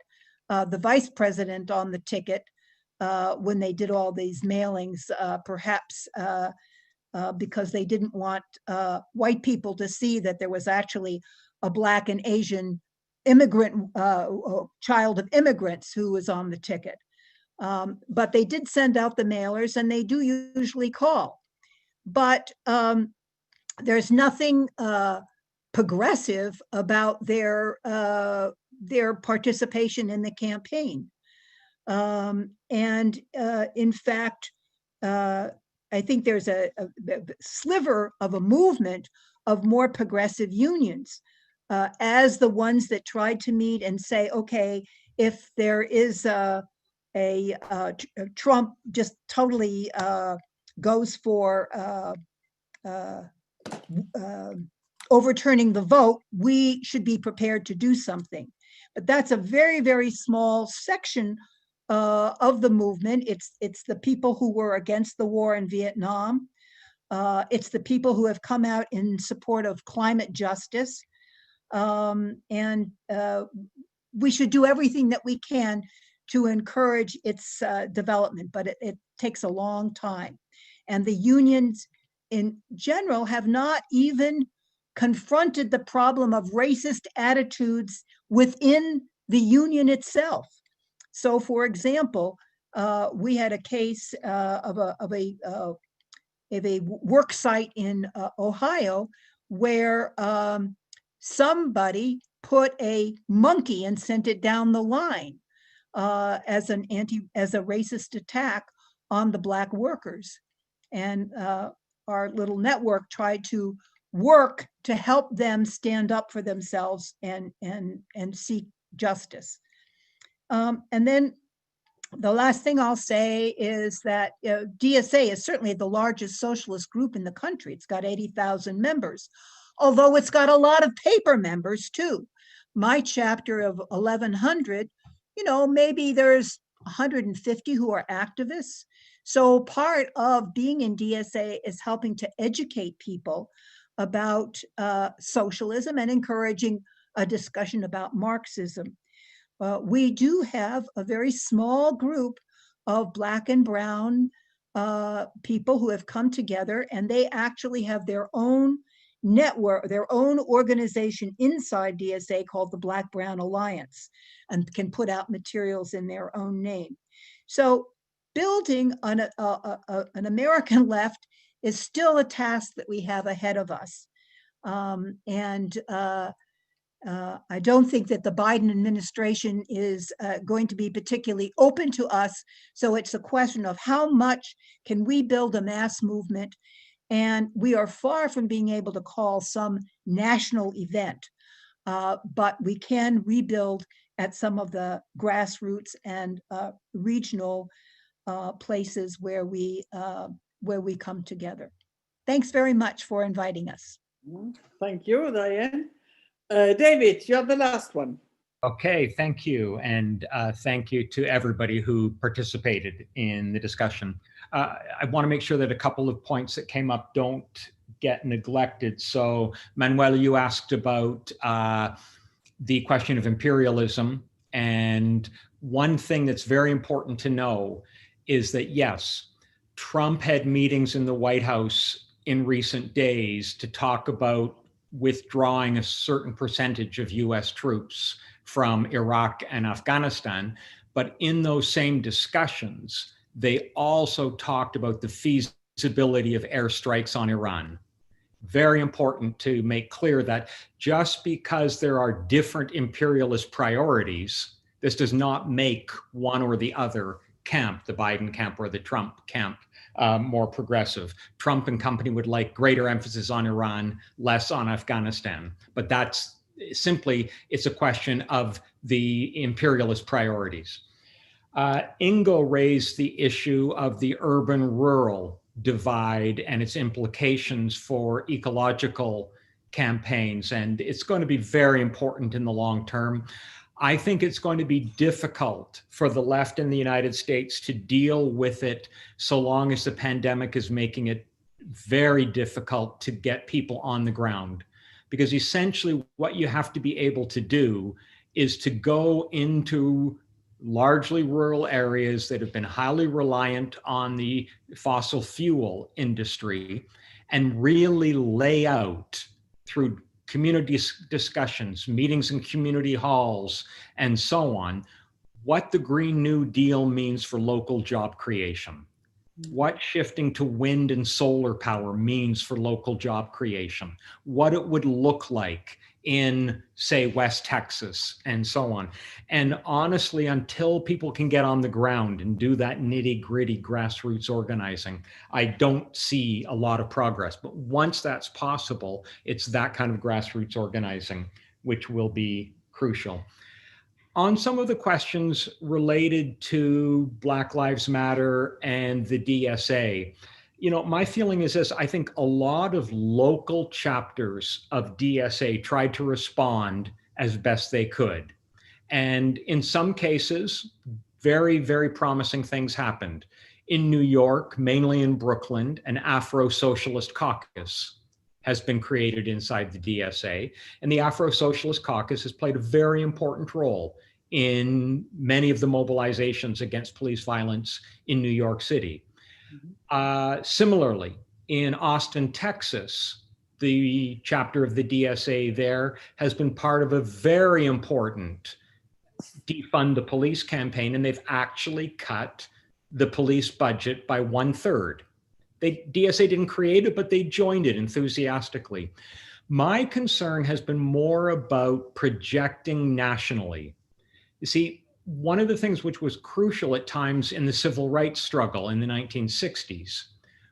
the vice president on the ticket when they did all these mailings, perhaps because they didn't want white people to see that there was actually a Black and Asian immigrant, child of immigrants who was on the ticket. But they did send out the mailers, and they do usually call. But there's nothing progressive about their participation in the campaign. And in fact, I think there's a sliver of a movement of more progressive unions as the ones that tried to meet and say, okay, if there is Trump just totally goes for overturning the vote, we should be prepared to do something. But that's a very, very small section of the movement. It's the people who were against the war in Vietnam. It's the people who have come out in support of climate justice. And we should do everything that we can to encourage its development, but it takes a long time. And the unions in general have not even confronted the problem of racist attitudes within the union itself. So, for example, we had a case of a work site in Ohio where somebody put a monkey and sent it down the line as a racist attack on the Black workers. And our little network tried to work to help them stand up for themselves and seek justice. And then the last thing I'll say is that DSA is certainly the largest socialist group in the country. It's got 80,000 members, although it's got a lot of paper members too. My chapter of 1,100, you know, maybe there's 150 who are activists. So part of being in DSA is helping to educate people about socialism and encouraging a discussion about Marxism. We do have a very small group of Black and brown people who have come together, and they actually have their own network, their own organization inside DSA called the Black-Brown Alliance, and can put out materials in their own name. So building an American left is still a task that we have ahead of us. I don't think that the Biden administration is going to be particularly open to us. So it's a question of how much can we build a mass movement? And we are far from being able to call some national event, but we can rebuild at some of the grassroots and regional places where we come together. Thanks very much for inviting us. Thank you, Dianne. David, you're the last one. Okay, thank you. And thank you to everybody who participated in the discussion. I want to make sure that a couple of points that came up don't get neglected. So Manuel, you asked about the question of imperialism. And one thing that's very important to know is that, yes, Trump had meetings in the White House in recent days to talk about withdrawing a certain percentage of US troops from Iraq and Afghanistan. But in those same discussions, they also talked about the feasibility of airstrikes on Iran. Very important to make clear that just because there are different imperialist priorities, this does not make one or the other camp, the Biden camp or the Trump camp, more progressive. Trump and company would like greater emphasis on Iran, less on Afghanistan. But that's simply, it's a question of the imperialist priorities. Ingo raised the issue of the urban-rural divide and its implications for ecological campaigns. And it's going to be very important in the long term. I think it's going to be difficult for the left in the United States to deal with it so long as the pandemic is making it very difficult to get people on the ground. Because essentially what you have to be able to do is to go into largely rural areas that have been highly reliant on the fossil fuel industry and really lay out through community discussions, meetings in community halls, and so on, what the Green New Deal means for local job creation, what shifting to wind and solar power means for local job creation, what it would look like in, say, West Texas, and so on. And honestly, until people can get on the ground and do that nitty-gritty grassroots organizing, I don't see a lot of progress. But once that's possible, it's that kind of grassroots organizing which will be crucial. On some of the questions related to Black Lives Matter and the DSA, you know, my feeling is this: I think a lot of local chapters of DSA tried to respond as best they could. And in some cases, very, very promising things happened. In New York, mainly in Brooklyn, an Afro-Socialist caucus has been created inside the DSA. And the Afro-Socialist caucus has played a very important role in many of the mobilizations against police violence in New York City. Similarly, in Austin, Texas, the chapter of the DSA there has been part of a very important defund the police campaign, and they've actually cut the police budget by 1/3. DSA didn't create it, but they joined it enthusiastically. My concern has been more about projecting nationally. You see, one of the things which was crucial at times in the civil rights struggle in the 1960s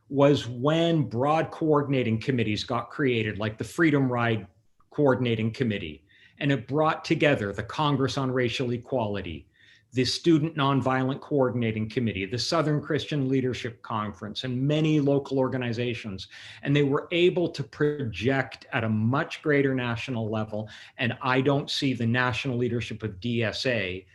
was when broad coordinating committees got created, like the Freedom Ride Coordinating Committee, and it brought together the Congress on Racial Equality, the Student Nonviolent Coordinating Committee, the Southern Christian Leadership Conference, and many local organizations. And they were able to project at a much greater national level. And I don't see the national leadership of DSA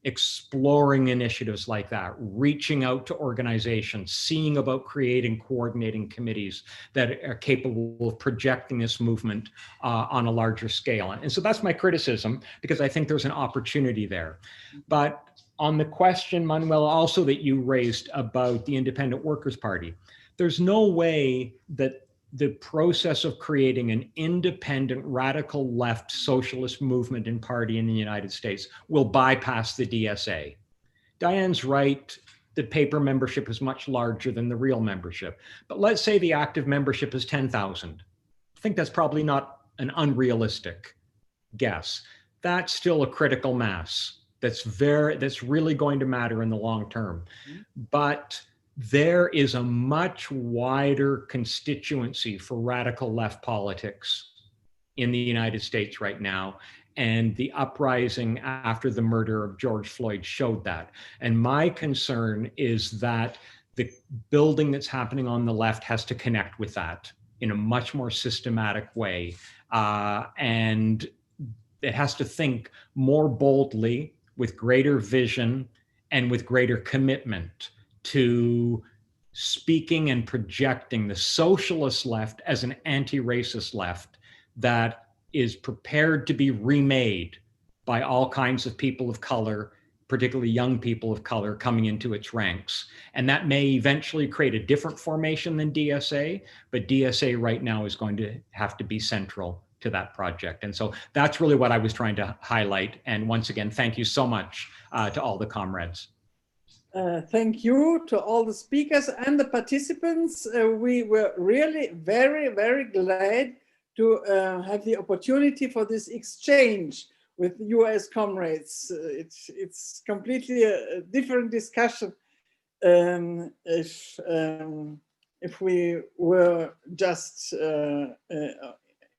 exploring initiatives like that, reaching out to organizations, seeing about creating coordinating committees that are capable of projecting this movement on a larger scale. And so that's my criticism, because I think there's an opportunity there. But on the question, Manuel, also that you raised about the Independent Workers' Party, there's no way that the process of creating an independent, radical left socialist movement and party in the United States will bypass the DSA. Diane's right, the paper membership is much larger than the real membership. But let's say the active membership is 10,000. I think that's probably not an unrealistic guess. That's still a critical mass. That's really going to matter in the long term. But there is a much wider constituency for radical left politics in the United States right now. And the uprising after the murder of George Floyd showed that. And my concern is that the building that's happening on the left has to connect with that in a much more systematic way. And it has to think more boldly, with greater vision and with greater commitment to speaking and projecting the socialist left as an anti-racist left that is prepared to be remade by all kinds of people of color, particularly young people of color coming into its ranks. And that may eventually create a different formation than DSA, but DSA right now is going to have to be central to that project. And so that's really what I was trying to highlight. And once again, thank you so much to all the comrades. Thank you to all the speakers and the participants. We were really very, very glad to have the opportunity for this exchange with US comrades. It's completely a different discussion if we were just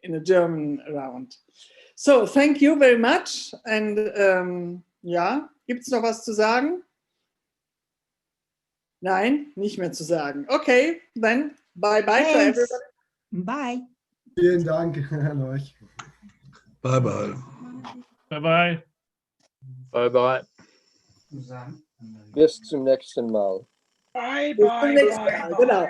in a German round. So, thank you very much. And ja, gibt es noch was zu sagen? Nein, nicht mehr zu sagen. Okay, then bye-bye to everybody. Bye. Vielen Dank an euch. Bye-bye. Bye-bye. Bye-bye. Bis zum nächsten Mal. Bye, Bis zum nächsten Mal, genau.